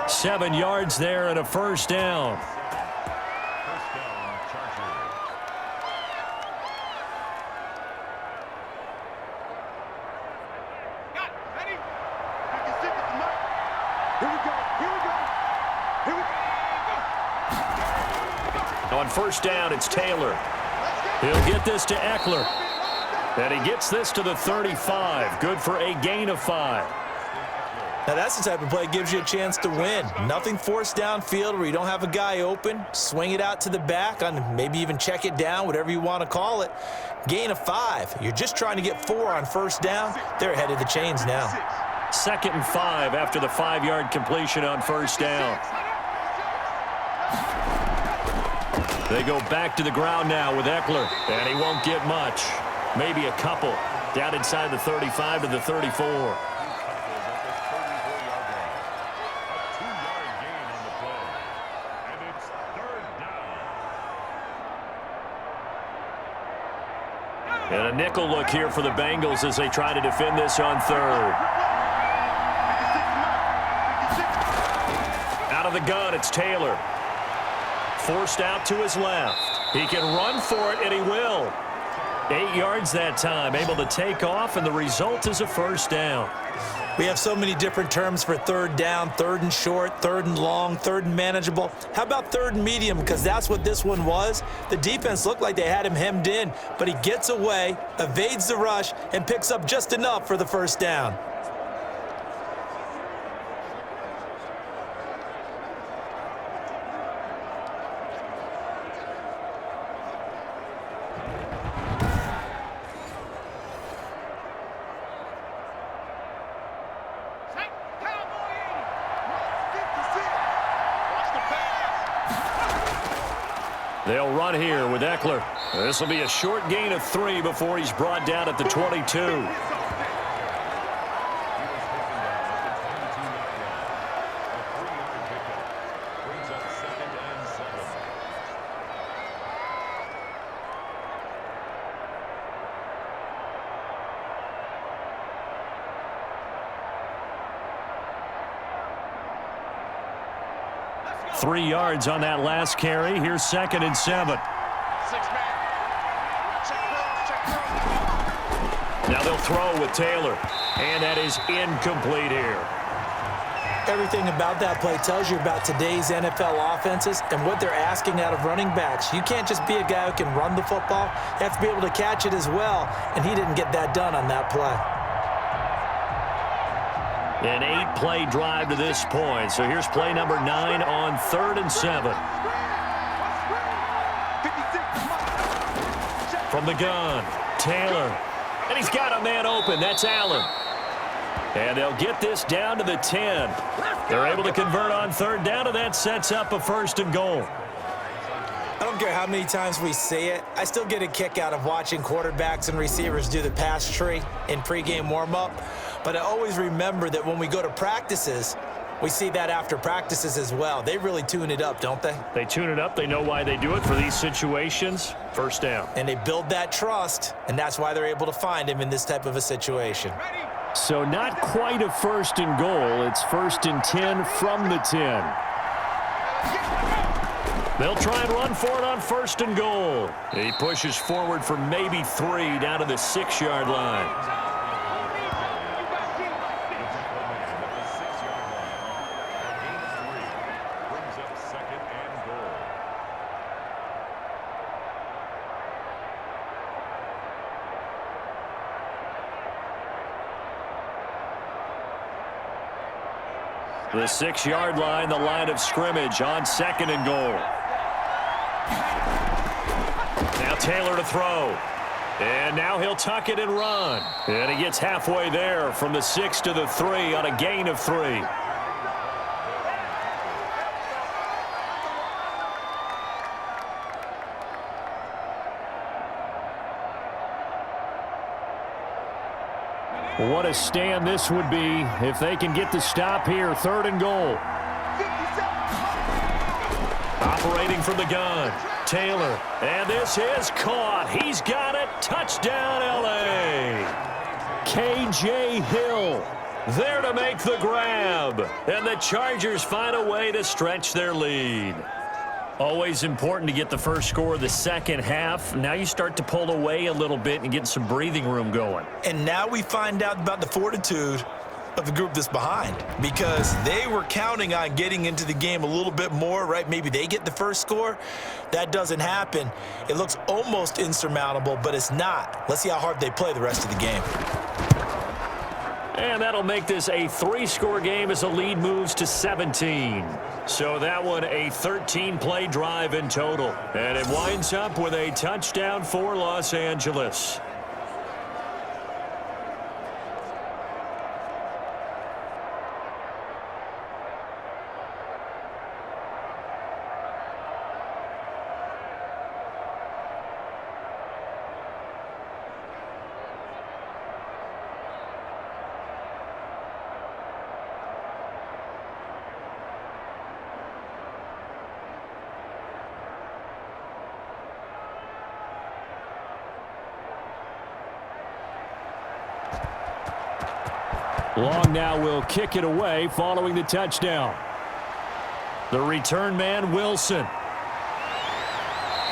7 yards there and a 1st down. First down, Chargers. Ready? You can stick with the mic. Here we go. Here we go. Here we go. On 1st down, it's Taylor. He'll get this to Eckler. And he gets this to the 35. Good for a gain of 5. Now that's the type of play that gives you a chance to win. Nothing forced downfield where you don't have a guy open. Swing it out to the back, on maybe even check it down, whatever you want to call it. Gain of 5. You're just trying to get 4 on 1st down. They're ahead of the chains now. 2nd and 5 after the 5-yard completion on 1st down. They go back to the ground now with Eckler, and he won't get much. Maybe a couple. Down inside the 35 to the 34. And a nickel look here for the Bengals as they try to defend this on 3rd. Out of the gun, it's Taylor. Forced out to his left. He can run for it, and he will. 8 yards that time, able to take off, and the result is a 1st down. We have so many different terms for 3rd down, 3rd and short, 3rd and long, 3rd and manageable. How about 3rd and medium? Because that's what this one was. The defense looked like they had him hemmed in, but he gets away, evades the rush, and picks up just enough for the 1st down. They'll run here with Eckler. This will be a short gain of 3 before he's brought down at the 22. 3 yards on that last carry. Here's 2nd and 7. Now they'll throw with Taylor, and that is incomplete here. Everything about that play tells you about today's NFL offenses and what they're asking out of running backs. You can't just be a guy who can run the football. You have to be able to catch it as well, and he didn't get that done on that play. An 8-play drive to this point. So here's play number 9 on 3rd and 7. From the gun, Taylor. And he's got a man open. That's Allen. And they'll get this down to the 10. They're able to convert on 3rd down, and that sets up a 1st and goal. I don't care how many times we see it. I still get a kick out of watching quarterbacks and receivers do the pass tree in pregame warm-up. But I always remember that when we go to practices, we see that after practices as well. They really tune it up, don't they? They tune it up. They know why they do it for these situations. 1st down. And they build that trust, and that's why they're able to find him in this type of a situation. So not quite a 1st and goal. It's 1st and 10 from the 10. They'll try and run for it on 1st and goal. He pushes forward for maybe 3 down to the 6-yard line. The 6-yard line, the line of scrimmage on 2nd and goal. Now Taylor to throw. And now he'll tuck it and run. And he gets halfway there from the 6 to the 3 on a gain of 3. What a stand this would be if they can get the stop here. 3rd and goal. Operating from the gun, Taylor. And this is caught. He's got it. Touchdown, L.A. K.J. Hill there to make the grab. And the Chargers find a way to stretch their lead. Always important to get the first score of the second half. Now you start to pull away a little bit and get some breathing room going. And now we find out about the fortitude of the group that's behind, because they were counting on getting into the game a little bit more, right? Maybe they get the first score. That doesn't happen. It looks almost insurmountable, but it's not. Let's see how hard they play the rest of the game. And that'll make this a 3-score game as the lead moves to 17. So that one a 13-play drive in total. And it winds up with a touchdown for Los Angeles. Long now will kick it away following the touchdown. The return man, Wilson.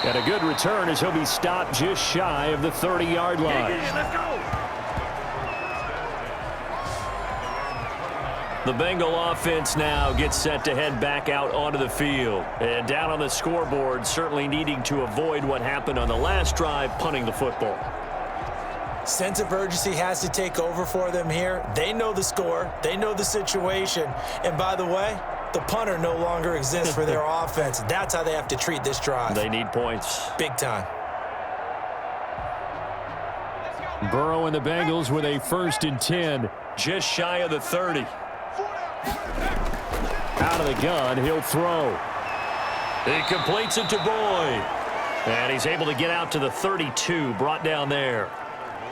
And a good return as he'll be stopped just shy of the 30-yard line. Let's go. The Bengal offense now gets set to head back out onto the field. And down on the scoreboard, certainly needing to avoid what happened on the last drive, punting the football. Sense of urgency has to take over for them here. They know the score. They know the situation. And by the way, the punter no longer exists for their offense. That's how they have to treat this drive. They need points. Big time. Burrow and the Bengals with a 1st and 10, just shy of the 30. Out of the gun, he'll throw. He completes it to Boyd. And he's able to get out to the 32, brought down there.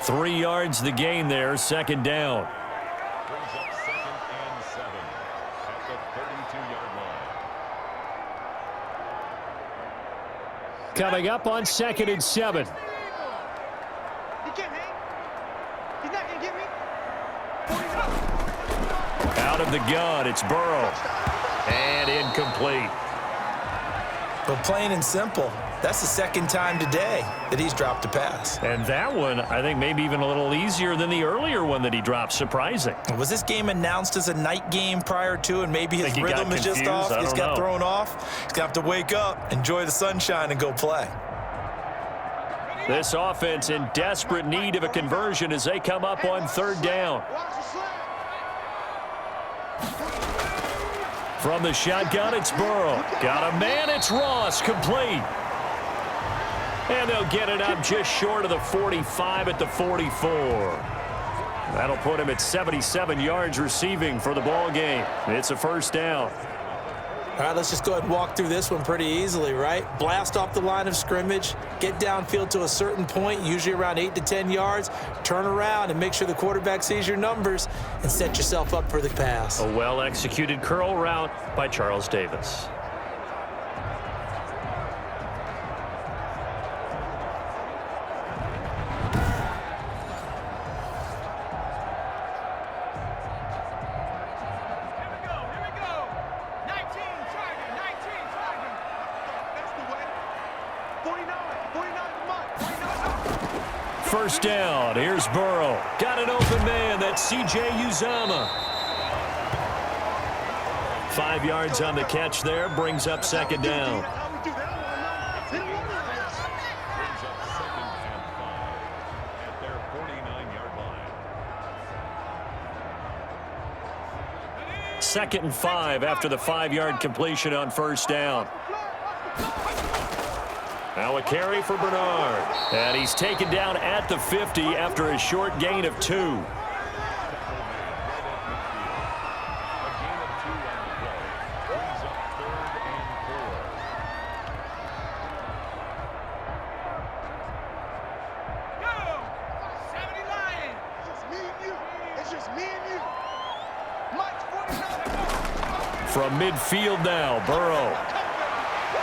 3 yards the gain there, 2nd down. Brings up 2nd and 7 at the 32-yard line. Coming up on 2nd and 7. He can't hang. He's not going to get me. Out of the gun, it's Burrow. And incomplete. But plain and simple, that's the second time today that he's dropped a pass. And that one, I think, maybe even a little easier than the earlier one that he dropped. Surprising. Was this game announced as a night game prior to, and maybe his rhythm is just off? He's got thrown off. He's going to have to wake up, enjoy the sunshine, and go play. This offense in desperate need of a conversion as they come up on third down. From the shotgun, it's Burrow. Got a man, it's Ross, complete. And they'll get it up just short of the 45 at the 44. That'll put him at 77 yards receiving for the ball game. It's a first down. All right, let's just go ahead and walk through this one pretty easily, right? Blast off the line of scrimmage, get downfield to a certain point, usually around 8 to 10 yards, turn around and make sure the quarterback sees your numbers and set yourself up for the pass. A well-executed curl route by Charles Davis. First down. Here's Burrow. Got an open man. That's C.J. Uzomah. 5 yards on the catch there. Brings up second down. Second and 5 after the 5-yard completion on first down. Now a carry for Bernard. And he's taken down at the 50 after a short gain of 2. From midfield now, Burrow.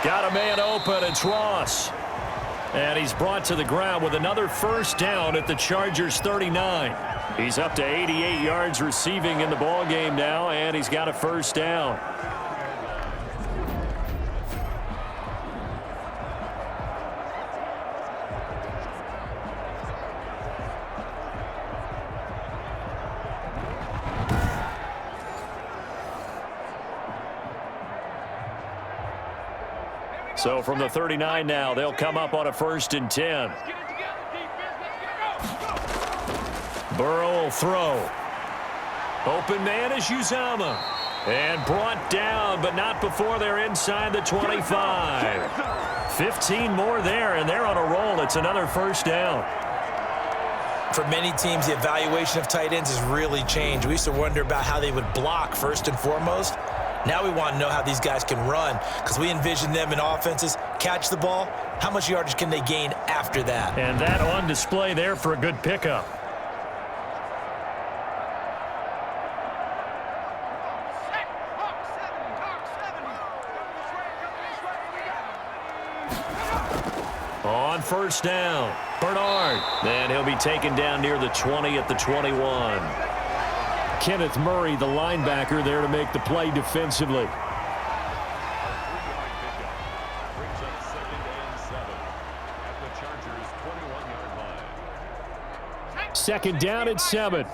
Got a man open, it's Ross. And he's brought to the ground with another first down at the Chargers' 39. He's up to 88 yards receiving in the ballgame now, and he's got a first down. So from the 39 now, they'll come up on a 1st and 10. Burrow will throw. Open man is Uzomah. And brought down, but not before they're inside the 25. 15 more there, and they're on a roll. It's another first down. For many teams, the evaluation of tight ends has really changed. We used to wonder about how they would block first and foremost. Now we want to know how these guys can run, because we envision them in offenses, catch the ball, how much yardage can they gain after that? And that on display there for a good pickup. On first down, Bernard. And he'll be taken down near the 20 at the 21. Kenneth Murray, the linebacker, there to make the play defensively. Second down at 7.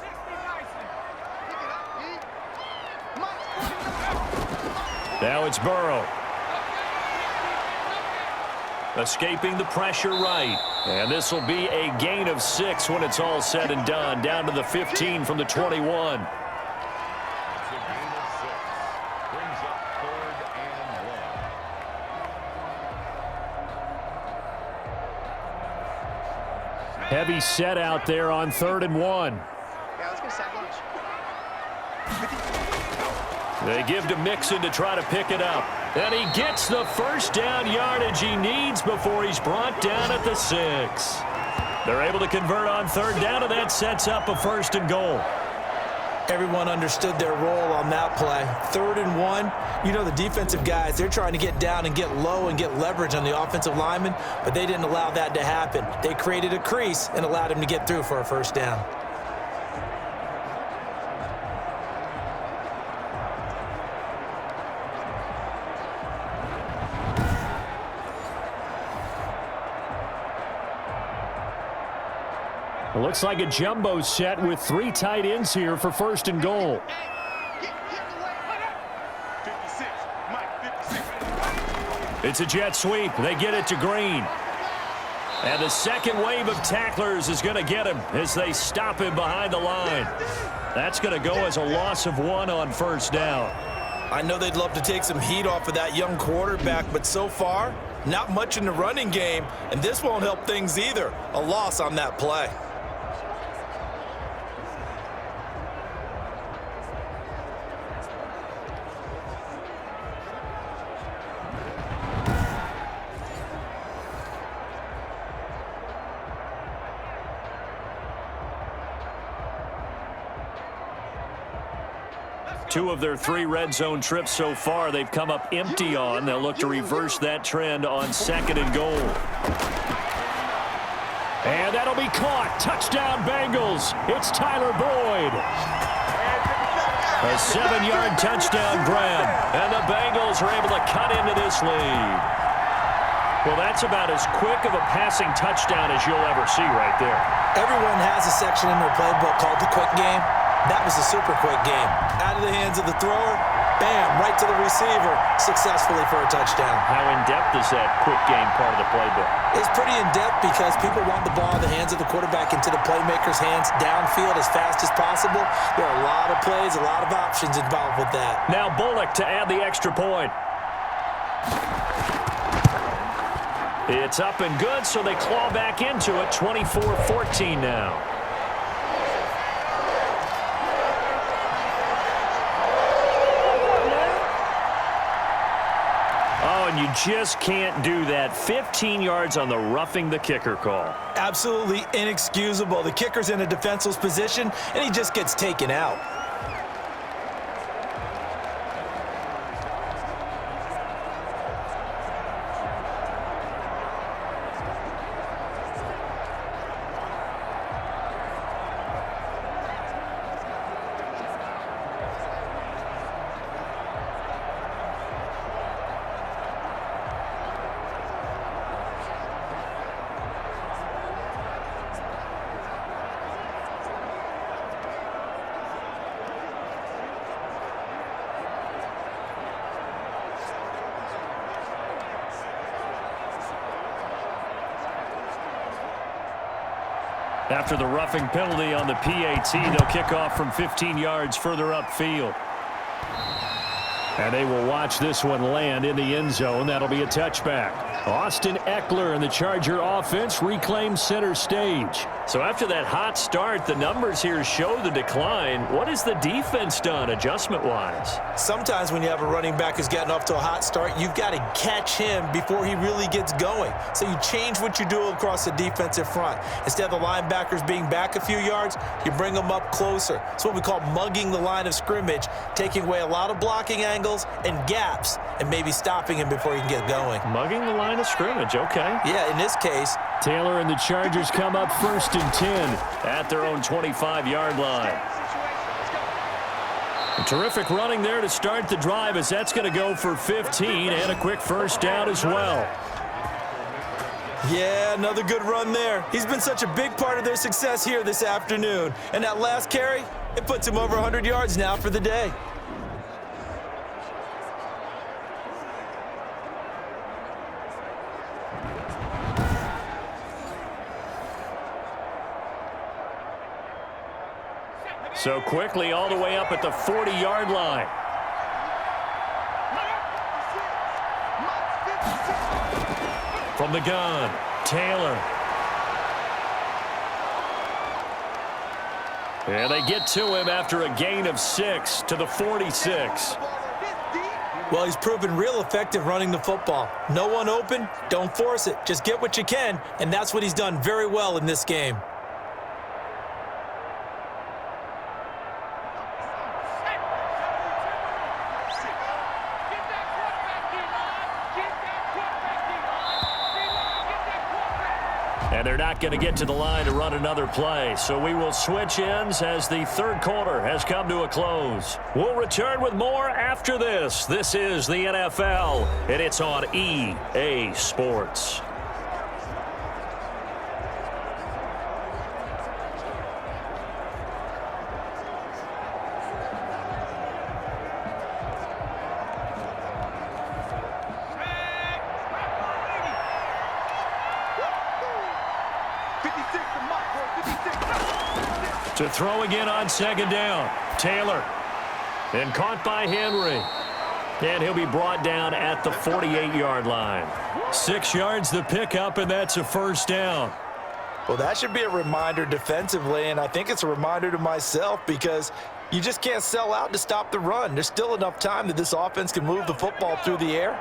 Now it's Burrow. Escaping the pressure right. And this will be a gain of 6 when it's all said and done. Down to the 15 from the 21. Heavy set out there on 3rd and 1. Yeah, let's go side lunch. They give to Mixon to try to pick it up. And he gets the first down yardage he needs before he's brought down at the 6. They're able to convert on 3rd down, and that sets up a 1st and goal. Everyone understood their role on that play. 3rd and 1, you know the defensive guys, they're trying to get down and get low and get leverage on the offensive lineman, but they didn't allow that to happen. They created a crease and allowed him to get through for a first down. It looks like a jumbo set with 3 tight ends here for 1st and goal. 56. Mike, 56. It's a jet sweep. They get it to Green. And the second wave of tacklers is going to get him as they stop him behind the line. That's going to go as a loss of 1 on 1st down. I know they'd love to take some heat off of that young quarterback, but so far, not much in the running game, and this won't help things either. A loss on that play. Two of their 3 red zone trips so far, they've come up empty on. They'll look to reverse that trend on 2nd and goal. And that'll be caught. Touchdown, Bengals. It's Tyler Boyd. A 7-yard touchdown grab. And the Bengals are able to cut into this lead. Well, that's about as quick of a passing touchdown as you'll ever see right there. Everyone has a section in their playbook called the quick game. That was a super quick game. Out of the hands of the thrower, bam, right to the receiver, successfully for a touchdown. How in-depth is that quick game part of the playbook? It's pretty in-depth because people want the ball in the hands of the quarterback into the playmaker's hands downfield as fast as possible. There are a lot of plays, a lot of options involved with that. Now Bullock to add the extra point. It's up and good, so they claw back into it, 24-14 now. And you just can't do that. 15 yards on the roughing the kicker call. Absolutely inexcusable. The kicker's in a defenseless position, and he just gets taken out. After the roughing penalty on the PAT, they'll kick off from 15 yards further upfield. And they will watch this one land in the end zone. That'll be a touchback. Austin Eckler and the Charger offense reclaim center stage. So after that hot start, the numbers here show the decline. What has the defense done adjustment-wise? Sometimes when you have a running back who's getting off to a hot start, you've got to catch him before he really gets going. So you change what you do across the defensive front. Instead of the linebackers being back a few yards, you bring them up closer. It's what we call mugging the line of scrimmage, taking away a lot of blocking angles and gaps and maybe stopping him before he can get going. Mugging the line of scrimmage, okay. Yeah, in this case. Taylor and the Chargers come up 1st and 10 at their own 25-yard line. A terrific running there to start the drive as that's going to go for 15 and a quick 1st down as well. Yeah, another good run there. He's been such a big part of their success here this afternoon. And that last carry, it puts him over 100 yards now for the day. So quickly all the way up at the 40-yard line. From the gun, Taylor. And they get to him after a gain of 6 to the 46. Well, he's proven real effective running the football. No one open, don't force it. Just get what you can, and that's what he's done very well in this game. And they're not going to get to the line to run another play. So we will switch ends as the third quarter has come to a close. We'll return with more after this. This is the NFL, and it's on EA Sports. To throw again on second down. Taylor. And caught by Henry. And he'll be brought down at the 48-yard line. 6 yards the pickup, and that's a first down. Well, that should be a reminder defensively, and I think it's a reminder to myself because you just can't sell out to stop the run. There's still enough time that this offense can move the football through the air,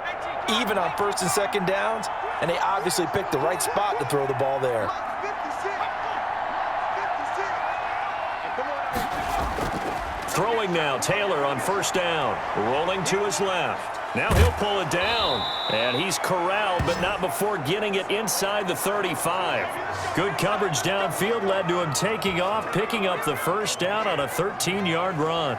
even on first and second downs, and they obviously picked the right spot to throw the ball there. Throwing now, Taylor on first down. Rolling to his left. Now he'll pull it down. And he's corralled, but not before getting it inside the 35. Good coverage downfield led to him taking off, picking up the first down on a 13-yard run.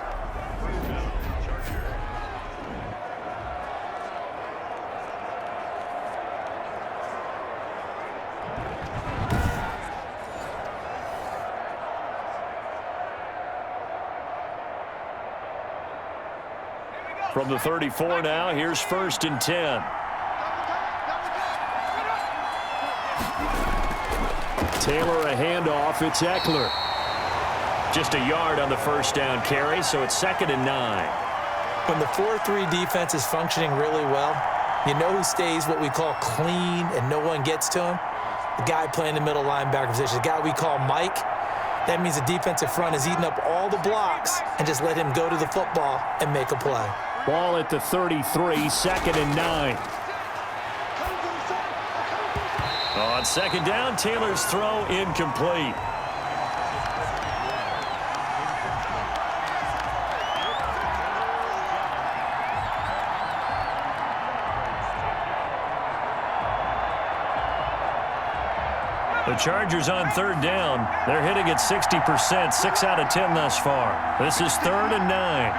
From the 34 now, here's first and 10. Taylor a handoff. It's Eckler. Just a yard on the first down carry, so it's 2nd and 9. When the 4-3 defense is functioning really well, you know who stays what we call clean and no one gets to him? The guy playing the middle linebacker position, the guy we call Mike. That means the defensive front is eating up all the blocks and just let him go to the football and make a play. Ball at the 33, 2nd and 9. On second down, Taylor's throw incomplete. The Chargers on third down. They're hitting at 60%, 6 out of 10 thus far. This is 3rd and 9.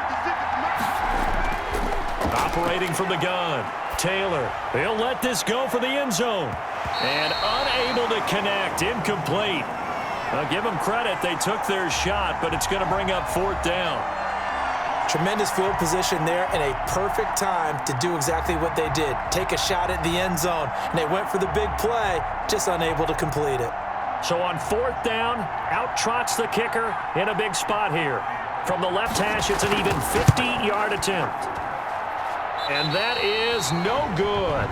Operating from the gun. Taylor. He'll let this go for the end zone. And unable to connect. Incomplete. I'll give them credit. They took their shot, but it's going to bring up 4th down. Tremendous field position there and a perfect time to do exactly what they did. Take a shot at the end zone. And they went for the big play, just unable to complete it. So on 4th down, out trots the kicker in a big spot here. From the left hash, it's an even 50-yard attempt. And that is no good.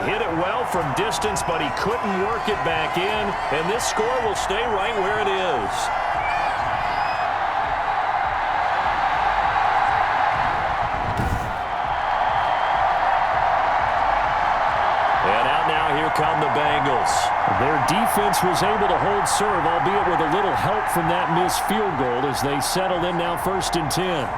Hit it well from distance, but he couldn't work it back in. And this score will stay right where it is. And out now, here come the Bengals. Their defense was able to hold serve, albeit with a little help from that missed field goal as they settle in now 1st and 10.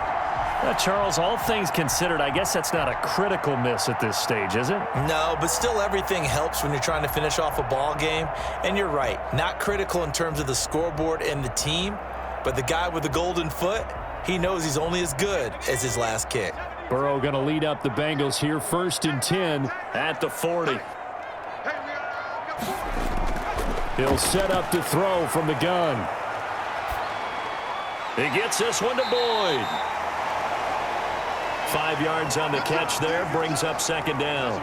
Charles, all things considered, I guess that's not a critical miss at this stage, is it? No, but still everything helps when you're trying to finish off a ball game. And you're right, not critical in terms of the scoreboard and the team, but the guy with the golden foot, he knows he's only as good as his last kick. Burrow going to lead up the Bengals here, 1st and 10 at the 40. He'll set up to throw from the gun. He gets this one to Boyd. 5 yards on the catch there, brings up 2nd down.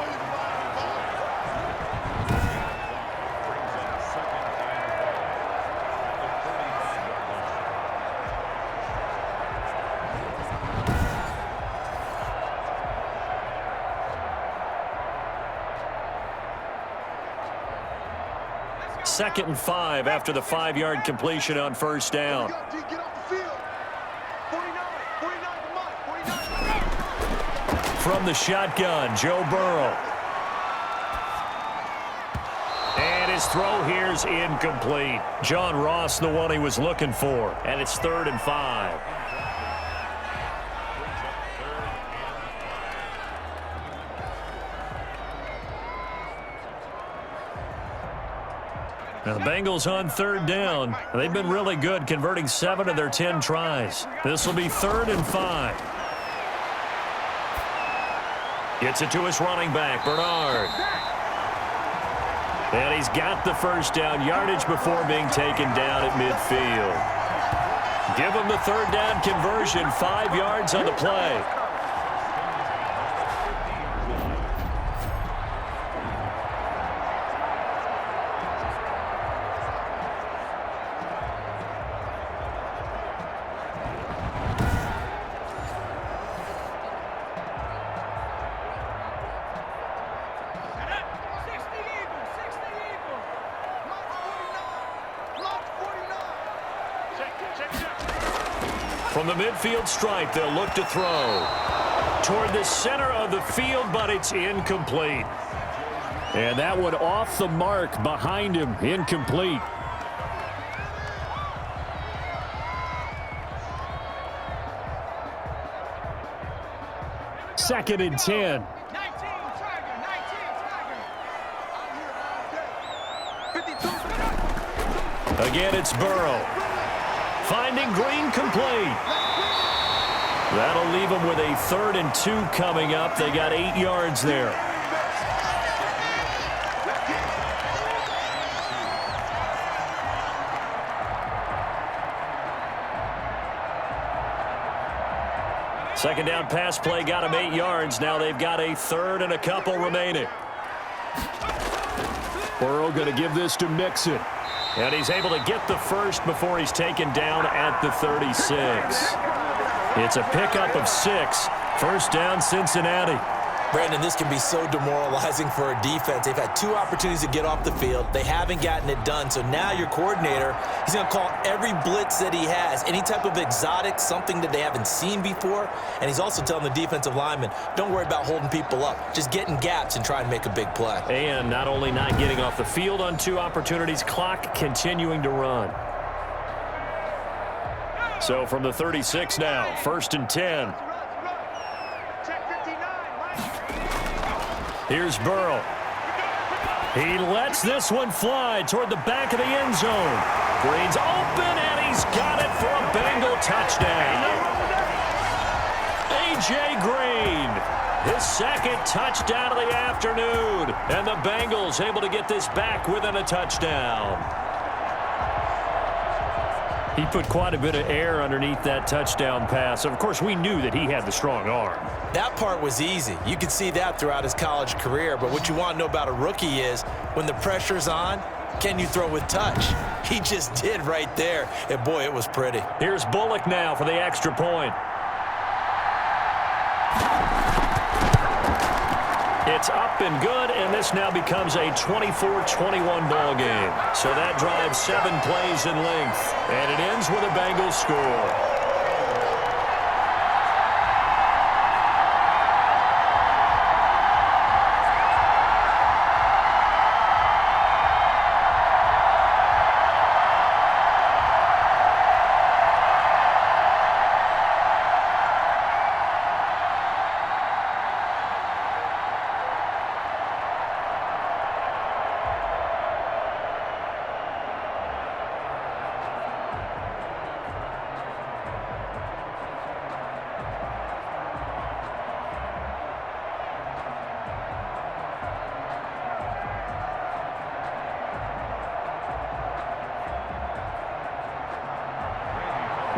Second and 5 after the 5-yard completion on first down. From the shotgun, Joe Burrow. And his throw here's incomplete. John Ross, the one he was looking for. And it's 3rd and 5. Now the Bengals on 3rd down. They've been really good, converting 7 of their 10 tries. This will be 3rd and 5. Gets it to his running back, Bernard. And he's got the first down, yardage before being taken down at midfield. Give him the 3rd down conversion, 5 yards on the play. From the midfield stripe, they'll look to throw toward the center of the field, but it's incomplete. And that one off the mark behind him, incomplete. Second and 10. Again, it's Burrow. Finding Green complete. That'll leave them with a 3rd and 2 coming up. They got 8 yards there. Second down pass play got them 8 yards. Now they've got a 3rd and a couple remaining. Burrow going to give this to Mixon. And he's able to get the first before he's taken down at the 36. It's a pickup of 6. First down, Cincinnati. Brandon, this can be so demoralizing for a defense. They've had 2 opportunities to get off the field. They haven't gotten it done. So now your coordinator, he's going to call every blitz that he has, any type of exotic, something that they haven't seen before. And he's also telling the defensive linemen, don't worry about holding people up. Just get in gaps and try and make a big play. And not only not getting off the field on 2 opportunities, clock continuing to run. So from the 36 now, 1st and 10. Here's Burrow. He lets this one fly toward the back of the end zone. Green's open, and he's got it for a Bengal touchdown. A.J. Green, his 2nd touchdown of the afternoon. And the Bengals able to get this back within a touchdown. He put quite a bit of air underneath that touchdown pass. Of course, we knew that he had the strong arm. That part was easy. You could see that throughout his college career. But what you want to know about a rookie is when the pressure's on, can you throw with touch? He just did right there. And, boy, it was pretty. Here's Bullock now for the extra point. It's up and good, and this now becomes a 24-21 ball game. So that drives 7 plays in length, and it ends with a Bengals score.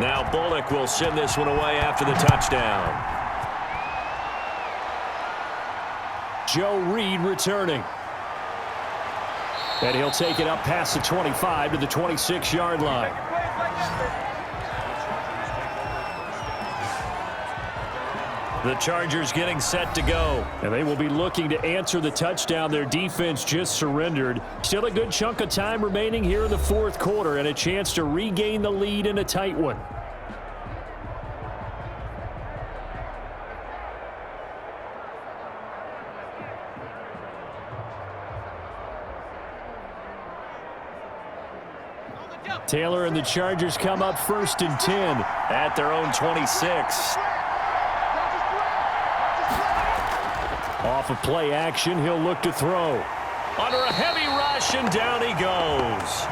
Now Bullock will send this one away after the touchdown. Joe Reed returning. And he'll take it up past the 25 to the 26-yard line. The Chargers getting set to go. And they will be looking to answer the touchdown their defense just surrendered. Still a good chunk of time remaining here in the 4th quarter and a chance to regain the lead in a tight one. Taylor and the Chargers come up 1st and 10 at their own 26. Off of play action, he'll look to throw. Under a heavy rush, and down he goes.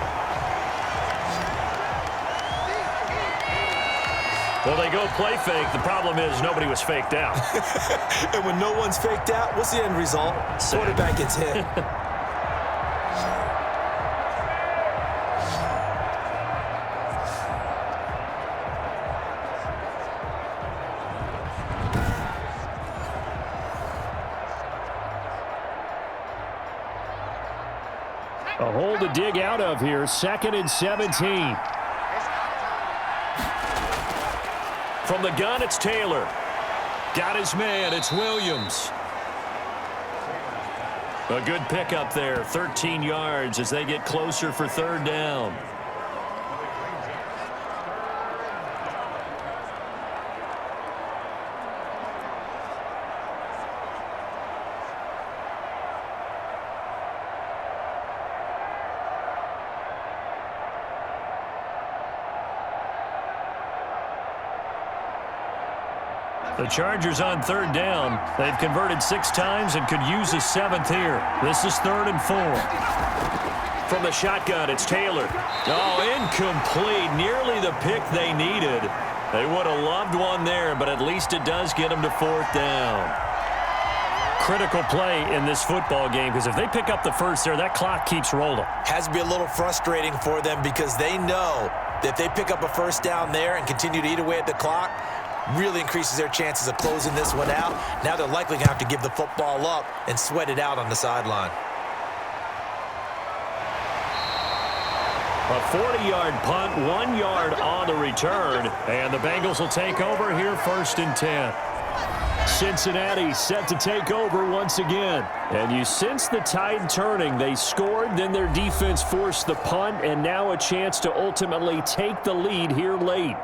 Well, they go play fake. The problem is nobody was faked out. And when no one's faked out, what's the end result? Quarterback gets hit. A hole to dig out of here. 2nd and 17. From the gun, it's Taylor. Got his man. It's Williams. A good pickup there. 13 yards as they get closer for 3rd down. The Chargers on third down. They've converted 6 times and could use a 7th here. This is 3rd and 4. From the shotgun, it's Taylor. Oh, incomplete. Nearly the pick they needed. They would have loved one there, but at least it does get them to 4th down. Critical play in this football game, because if they pick up the first there, that clock keeps rolling. Has to be a little frustrating for them because they know that if they pick up a first down there and continue to eat away at the clock, really increases their chances of closing this one out. Now they're likely going to have to give the football up and sweat it out on the sideline. A 40-yard punt, 1 yard on the return, and the Bengals will take over here 1st and 10. Cincinnati set to take over once again. And you sense the tide turning. They scored, then their defense forced the punt, and now a chance to ultimately take the lead here late.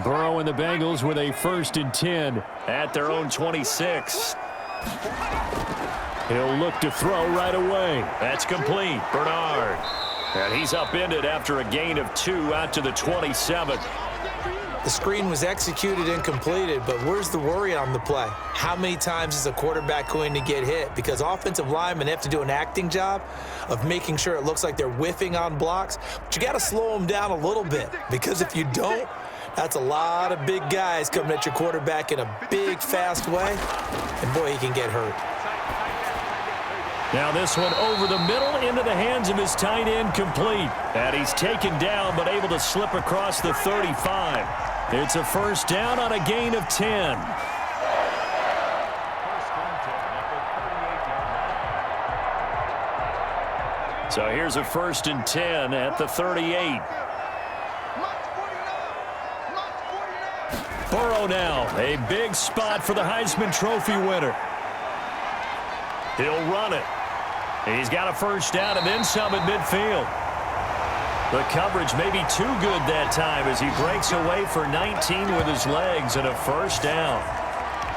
Burrow and the Bengals with a 1st and 10 at their own 26. He'll look to throw right away. That's complete. Bernard. And he's upended after a gain of 2 out to the 27. The screen was executed and completed, but where's the worry on the play? How many times is a quarterback going to get hit? Because offensive linemen have to do an acting job of making sure it looks like they're whiffing on blocks. But you got to slow them down a little bit, because if you don't, that's a lot of big guys coming at your quarterback in a big, fast way. And boy, he can get hurt. Now this one over the middle into the hands of his tight end, complete. And he's taken down but able to slip across the 35. It's a 1st down on a gain of 10. So here's a 1st and 10 at the 38. Burrow now, a big spot for the Heisman Trophy winner. He'll run it. He's got a 1st down and then some at midfield. The coverage may be too good that time as he breaks away for 19 with his legs and a 1st down.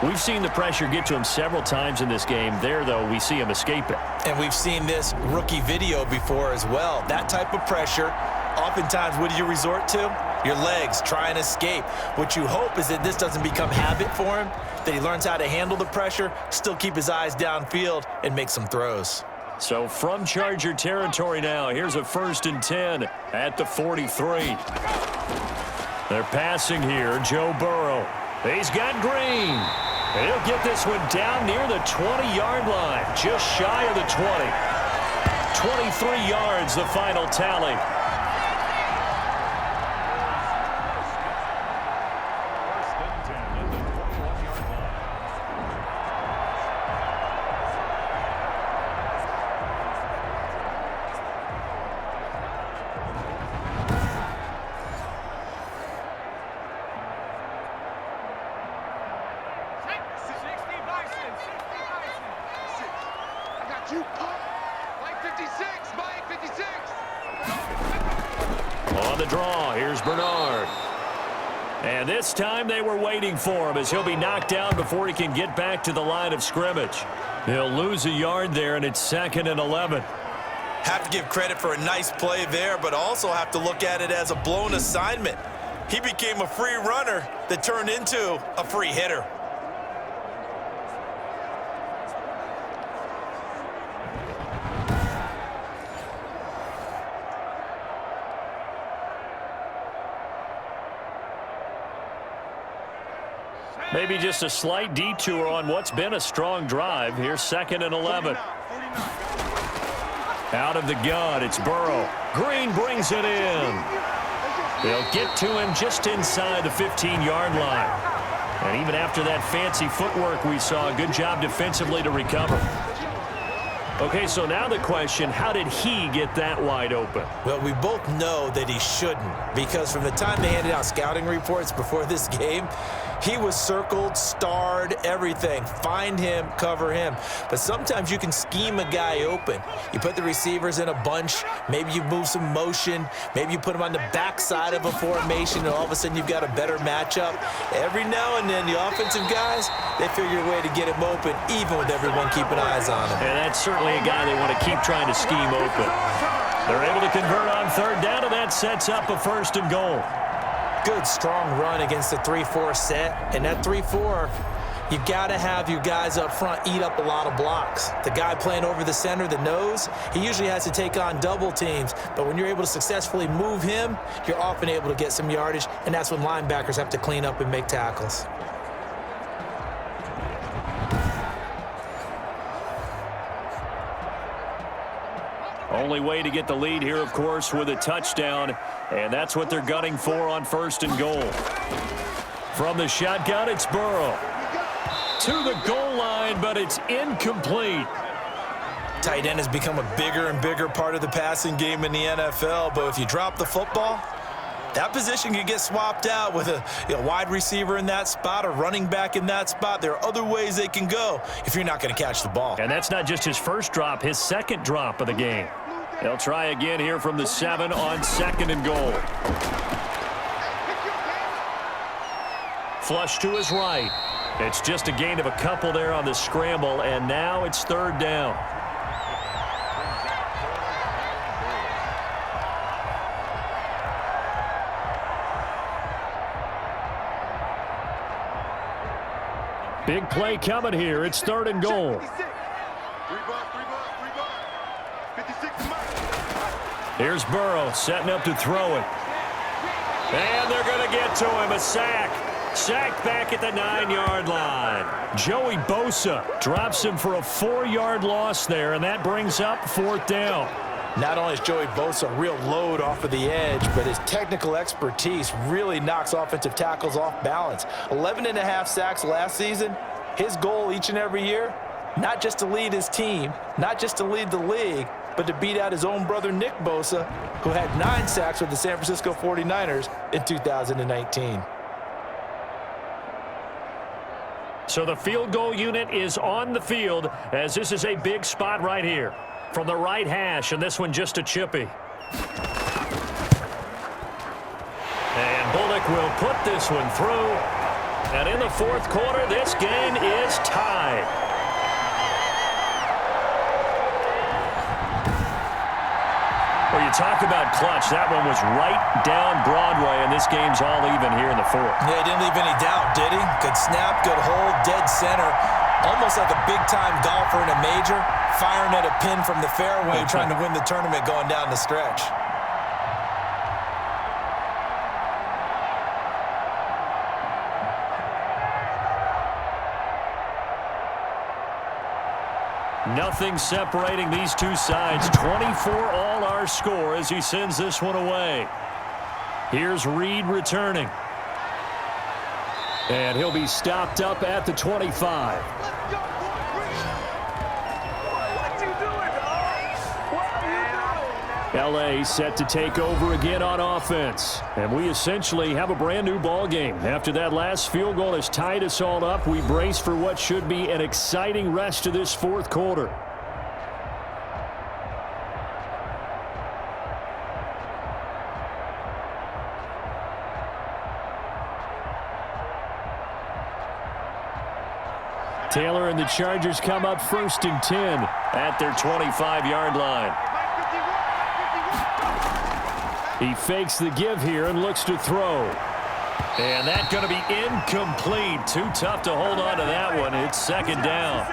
We've seen the pressure get to him several times in this game. There, though, we see him escape it. And we've seen this rookie video before as well. That type of pressure, oftentimes, what do you resort to? Your legs, try and escape. What you hope is that this doesn't become habit for him, that he learns how to handle the pressure, still keep his eyes downfield, and make some throws. So from Charger territory now, here's a 1st and 10 at the 43. They're passing here, Joe Burrow. He's got Green. He'll get this one down near the 20-yard line, just shy of the 20. 23 yards, the final tally. On the draw, here's Bernard. And this time they were waiting for him as he'll be knocked down before he can get back to the line of scrimmage. He'll lose a yard there, and it's 2nd and 11. Have to give credit for a nice play there, but also have to look at it as a blown assignment. He became a free runner that turned into a free hitter. Maybe just a slight detour on what's been a strong drive. Here's 2nd and 11. Out of the gun, it's Burrow. Green brings it in. They'll get to him just inside the 15-yard line. And even after that fancy footwork we saw, good job defensively to recover. Okay, so now the question, how did he get that wide open? Well, we both know that he shouldn't, because from the time they handed out scouting reports before this game, He was circled, starred, everything. Find him, cover him. But sometimes you can scheme a guy open. You put the receivers in a bunch. Maybe you move some motion. Maybe you put them on the backside of a formation, and all of a sudden you've got a better matchup. Every now and then, the offensive guys, they figure a way to get him open, even with everyone keeping eyes on him. And that's certainly a guy they want to keep trying to scheme open. They're able to convert on third down, and that sets up a 1st and goal. Good, strong run against the 3-4 set. And that 3-4, you got to have your guys up front eat up a lot of blocks. The guy playing over the center, the nose, he usually has to take on double teams. But when you're able to successfully move him, you're often able to get some yardage, and that's when linebackers have to clean up and make tackles. Only way to get the lead here, of course, with a touchdown, and that's what they're gunning for on 1st and goal. From the shotgun, it's Burrow. To the goal line, but it's incomplete. Tight end has become a bigger and bigger part of the passing game in the NFL, but if you drop the football, that position can get swapped out with a wide receiver in that spot, a running back in that spot. There are other ways they can go if you're not going to catch the ball. And that's not just his first drop, his second drop of the game. They'll try again here from the 7 on 2nd and goal. Flush to his right. It's just a gain of a couple there on the scramble, and now it's 3rd down. Big play coming here. It's 3rd and goal. Here's Burrow setting up to throw it. And they're going to get to him. A sack. Sacked back at the 9-yard line. Joey Bosa drops him for a 4-yard loss there, and that brings up 4th down. Not only is Joey Bosa a real load off of the edge, but his technical expertise really knocks offensive tackles off balance. 11.5 sacks last season. His goal each and every year, not just to lead his team, not just to lead the league, but to beat out his own brother Nick Bosa, who had 9 sacks with the San Francisco 49ers in 2019. So the field goal unit is on the field, as this is a big spot right here. From the right hash, and this one just a chippy. And Bullock will put this one through. And in the 4th quarter, this game is tied. Well, you talk about clutch. That one was right down Broadway, and this game's all even here in the 4th. Yeah, he didn't leave any doubt, did he? Good snap, good hold, dead center. Almost like a big-time golfer in a major, firing at a pin from the fairway, trying to win the tournament going down the stretch. Nothing separating these two sides. 24 all our score as he sends this one away. Here's Reed returning. And he'll be stopped up at the 25. LA set to take over again on offense. And we essentially have a brand new ball game. After that last field goal has tied us all up, we brace for what should be an exciting rest of this 4th quarter. Taylor and the Chargers come up 1st and 10 at their 25-yard line. He fakes the give here and looks to throw. And that's going to be incomplete. Too tough to hold on to that one. It's 2nd down.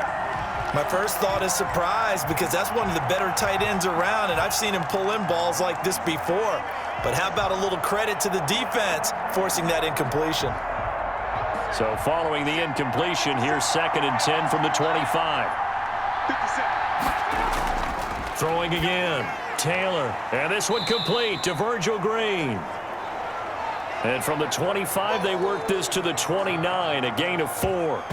My first thought is surprise, because that's one of the better tight ends around, and I've seen him pull in balls like this before. But how about a little credit to the defense forcing that incompletion? So following the incompletion, here's 2nd and 10 from the 25. Throwing again. Taylor, and this one complete to Virgil Green. And from the 25, they work this to the 29, a gain of 4.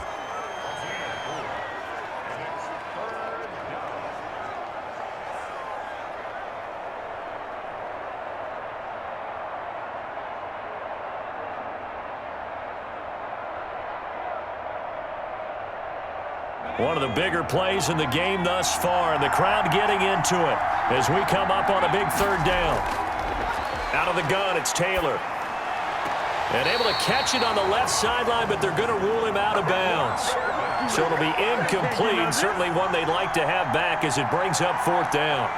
One of the bigger plays in the game thus far, and the crowd getting into it as we come up on a big third down. Out of the gun, it's Taylor. And able to catch it on the left sideline, but they're going to rule him out of bounds. So it'll be incomplete, certainly one they'd like to have back as it brings up fourth down.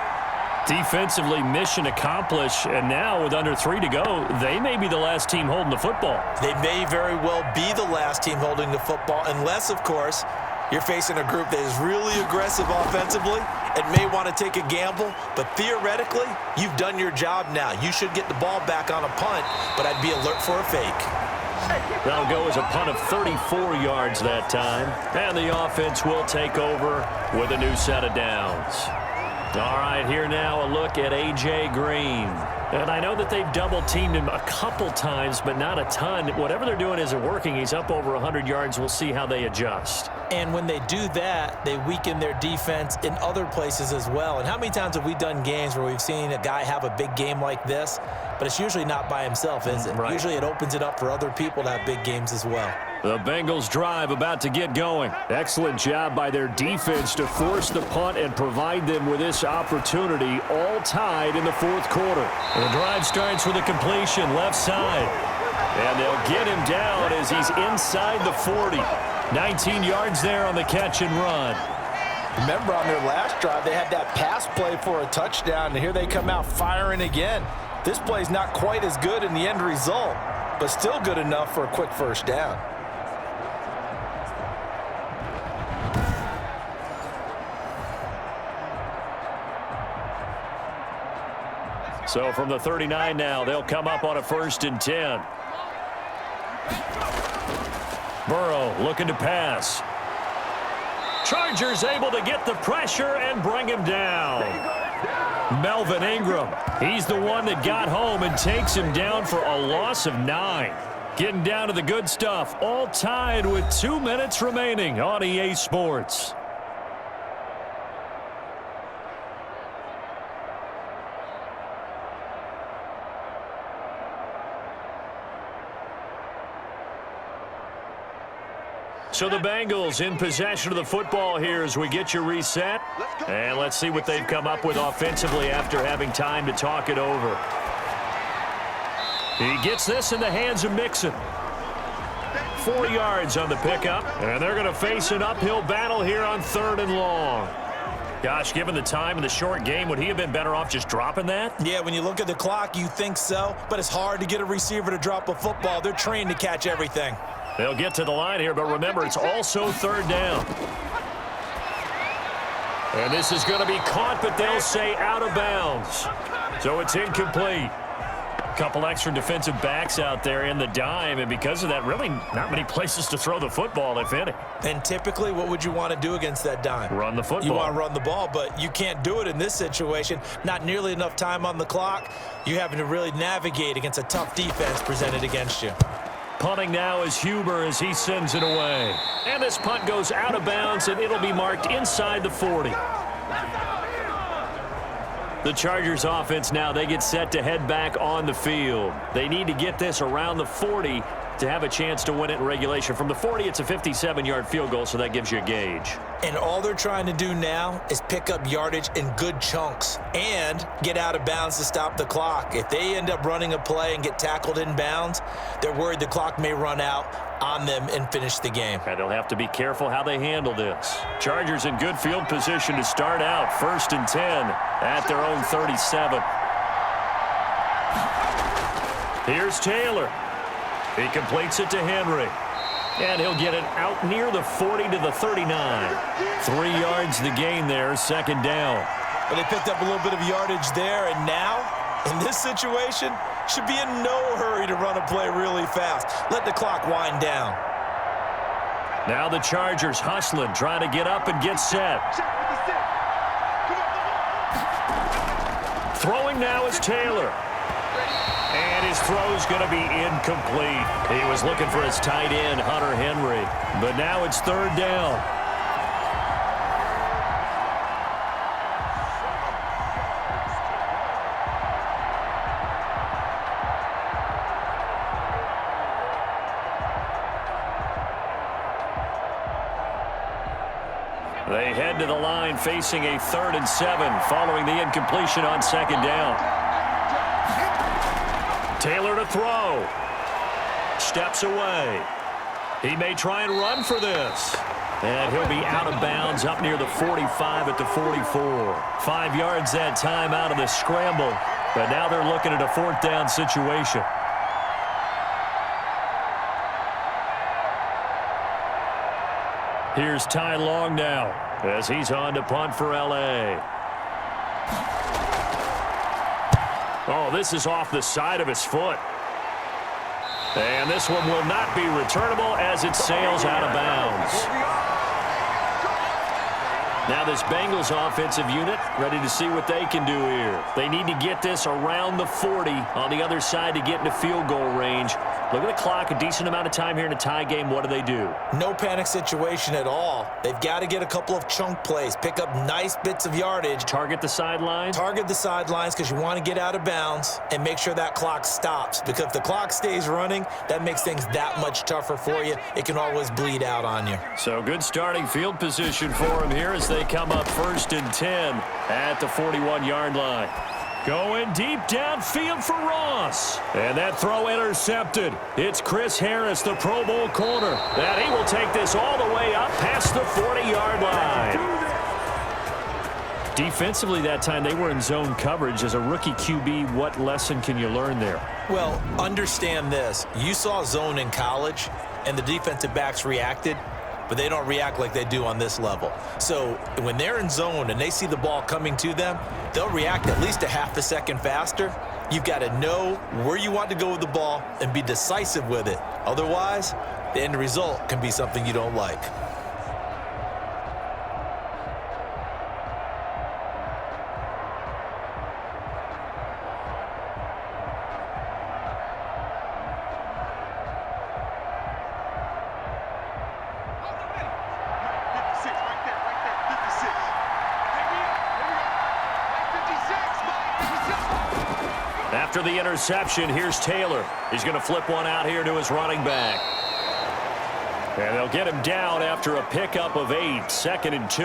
Defensively, mission accomplished, and now with under 3 to go, they may be the last team holding the football. They may very well be the last team holding the football, unless, of course, you're facing a group that is really aggressive offensively and may want to take a gamble, but theoretically, you've done your job now. You should get the ball back on a punt, but I'd be alert for a fake. That'll go as a punt of 34 yards that time, and the offense will take over with a new set of downs. All right, here now a look at A.J. Green. And I know that they've double-teamed him a couple times, but not a ton. Whatever they're doing isn't working. He's up over 100 yards. We'll see how they adjust. And when they do that, they weaken their defense in other places as well. And how many times have we done games where we've seen a guy have a big game like this, but it's usually not by himself, is it? Right. Usually it opens it up for other people to have big games as well. The Bengals drive about to get going. Excellent job by their defense to force the punt and provide them with this opportunity, all tied in the fourth quarter. The drive starts with a completion left side. And they'll get him down as he's inside the 40. 19 yards there on the catch and run. Remember on their last drive, they had that pass play for a touchdown, and here they come out firing again. This play's not quite as good in the end result, but still good enough for a quick first down. So from the 39 now, they'll come up on a 1st and 10. Burrow looking to pass. Chargers able to get the pressure and bring him down. Melvin Ingram, he's the one that got home and takes him down for a loss of 9. Getting down to the good stuff, all tied with 2 minutes remaining on EA Sports. So the Bengals in possession of the football here as we get you reset. And let's see what they've come up with offensively after having time to talk it over. He gets this in the hands of Mixon. 4 yards on the pickup. And they're going to face an uphill battle here on 3rd and long. Gosh, given the time in the short game, would he have been better off just dropping that? Yeah, when you look at the clock, you think so. But it's hard to get a receiver to drop a football. They're trained to catch everything. They'll get to the line here, but remember, it's also 3rd down. And this is going to be caught, but they'll say out of bounds. So it's incomplete. A couple extra defensive backs out there in the dime, and because of that, really not many places to throw the football, if any. And typically, what would you want to do against that dime? Run the football. You want to run the ball, but you can't do it in this situation. Not nearly enough time on the clock. You're having to really navigate against a tough defense presented against you. Punting now is Huber as he sends it away. And this punt goes out of bounds, and it'll be marked inside the 40. The Chargers offense now, they get set to head back on the field. They need to get this around the 40 to have a chance to win it in regulation. From the 40, it's a 57-yard field goal, so that gives you a gauge. And all they're trying to do now is pick up yardage in good chunks and get out of bounds to stop the clock. If they end up running a play and get tackled in bounds, they're worried the clock may run out on them and finish the game. And they'll have to be careful how they handle this. Chargers in good field position to start out. 1st and 10 at their own 37. Here's Taylor. He completes it to Henry. And he'll get it out near the 40 to the 39. 3 yards the gain there, 2nd down. But they picked up a little bit of yardage there, and now, in this situation, should be in no hurry to run a play really fast. Let the clock wind down. Now the Chargers hustling, trying to get up and get set. Throwing now is Taylor. And his throw's going to be incomplete. He was looking for his tight end, Hunter Henry. But now it's 3rd down. They head to the line facing a 3rd and 7 following the incompletion on 2nd down. Taylor to throw. Steps away. He may try and run for this. And he'll be out of bounds up near the 45 at the 44. 5 yards that time out of the scramble. But now they're looking at a 4th down situation. Here's Ty Long now as he's on to punt for L.A. Oh, this is off the side of his foot. And this one will not be returnable as it sails out of bounds. Now this Bengals offensive unit ready to see what they can do here. They need to get this around the 40 on the other side to get into field goal range. Look at the clock, a decent amount of time here in a tie game. What do? No panic situation at all. They've got to get a couple of chunk plays, pick up nice bits of yardage. Target the sidelines? Target the sidelines because you want to get out of bounds and make sure that clock stops. Because if the clock stays running, that makes things that much tougher for you. It can always bleed out on you. So good starting field position for him here as they come up 1st and 10 at the 41-yard line. Going deep downfield for Ross. And that throw intercepted. It's Chris Harris, the Pro Bowl corner. And he will take this all the way up past the 40-yard line. Defensively that time, they were in zone coverage. As a rookie QB, what lesson can you learn there? Well, understand this. You saw zone in college, and the defensive backs reacted, but they don't react like they do on this level. So when they're in zone and they see the ball coming to them, they'll react at least a half a second faster. You've got to know where you want to go with the ball and be decisive with it. Otherwise, the end result can be something you don't like. After the interception, here's Taylor. He's going to flip one out here to his running back. And they'll get him down after a pickup of 8, 2nd and 2.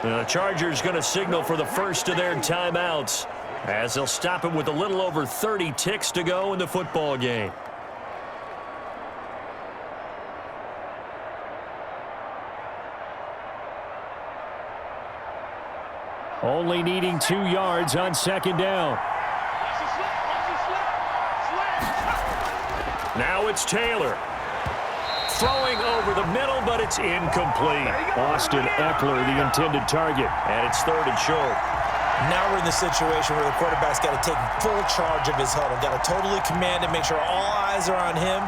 The Chargers going to signal for the first of their timeouts as they'll stop him with a little over 30 ticks to go in the football game. Only needing 2 yards on 2nd down. Now it's Taylor. Throwing over the middle, but it's incomplete. Austin Eckler, the intended target, and it's 3rd and short. Now we're in the situation where the quarterback's got to take full charge of his huddle. Got to totally command it, make sure all eyes are on him.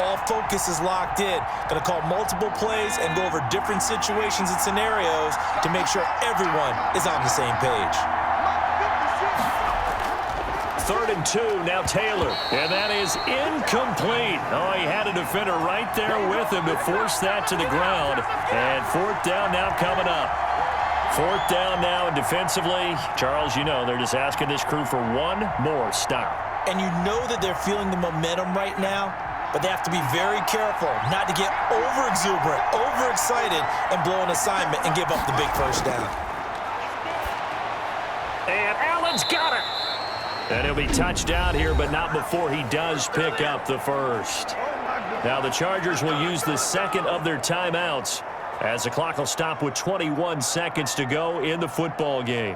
All focus is locked in. Going to call multiple plays and go over different situations and scenarios to make sure everyone is on the same page. 3rd and 2, now Taylor. And that is incomplete. Oh, he had a defender right there with him to force that to the ground. And 4th down now coming up. 4th down now, and defensively, Charles, you know, they're just asking this crew for one more stop. And you know that they're feeling the momentum right now, but they have to be very careful not to get over-exuberant, over-excited, and blow an assignment and give up the big 1st down. And Allen's got it. And he'll be touched down here, but not before he does pick up the 1st. Now the Chargers will use the 2nd of their timeouts as the clock will stop with 21 seconds to go in the football game.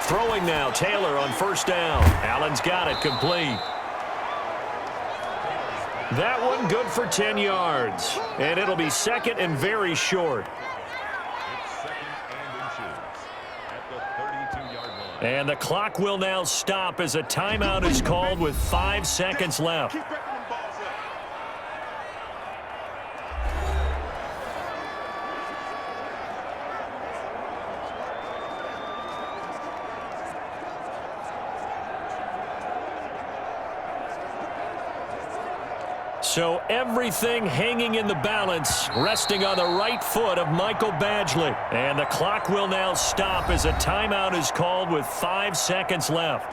Throwing now, Taylor on 1st down. Allen's got it, complete. That one good for 10 yards. And it'll be 2nd and very short. And the clock will now stop as a timeout is called with 5 seconds left. So everything hanging in the balance, resting on the right foot of Michael Badgley. And the clock will now stop as a timeout is called with 5 seconds left.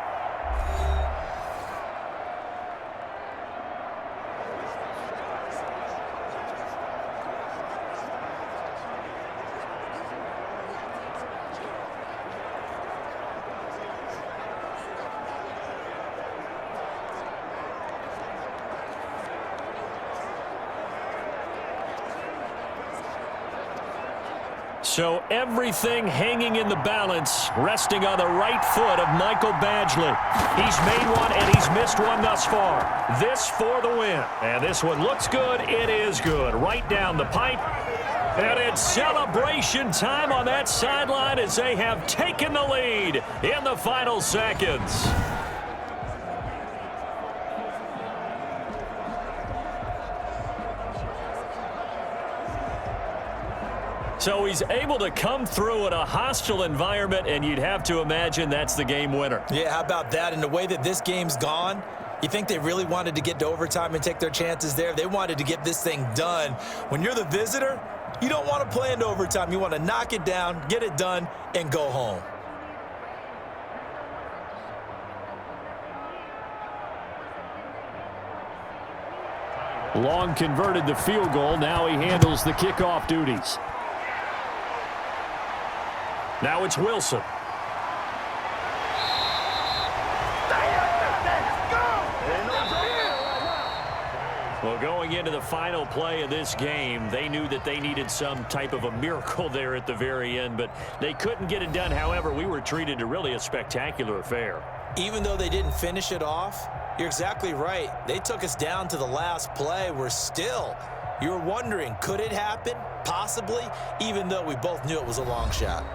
So everything hanging in the balance, resting on the right foot of Michael Badgley. He's made one and he's missed one thus far. This for the win. And this one looks good. It is good. Right down the pipe. And it's celebration time on that sideline as they have taken the lead in the final seconds. So he's able to come through in a hostile environment, and you'd have to imagine that's the game winner. Yeah, how about that? And the way that this game's gone, you think they really wanted to get to overtime and take their chances there? They wanted to get this thing done. When you're the visitor, you don't want to play into overtime. You want to knock it down, get it done, and go home. Long converted the field goal. Now he handles the kickoff duties. Now it's Wilson. Well, going into the final play of this game, they knew that they needed some type of a miracle there at the very end, but they couldn't get it done. However, we were treated to really a spectacular affair. Even though they didn't finish it off, you're exactly right. They took us down to the last play. You're wondering, could it happen? Possibly, even though we both knew it was a long shot.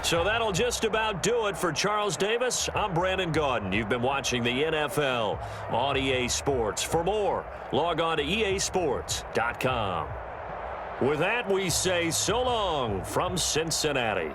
So that'll just about do it for Charles Davis. I'm Brandon Gaudin. You've been watching the NFL on EA Sports. For more, log on to easports.com. With that, we say so long from Cincinnati.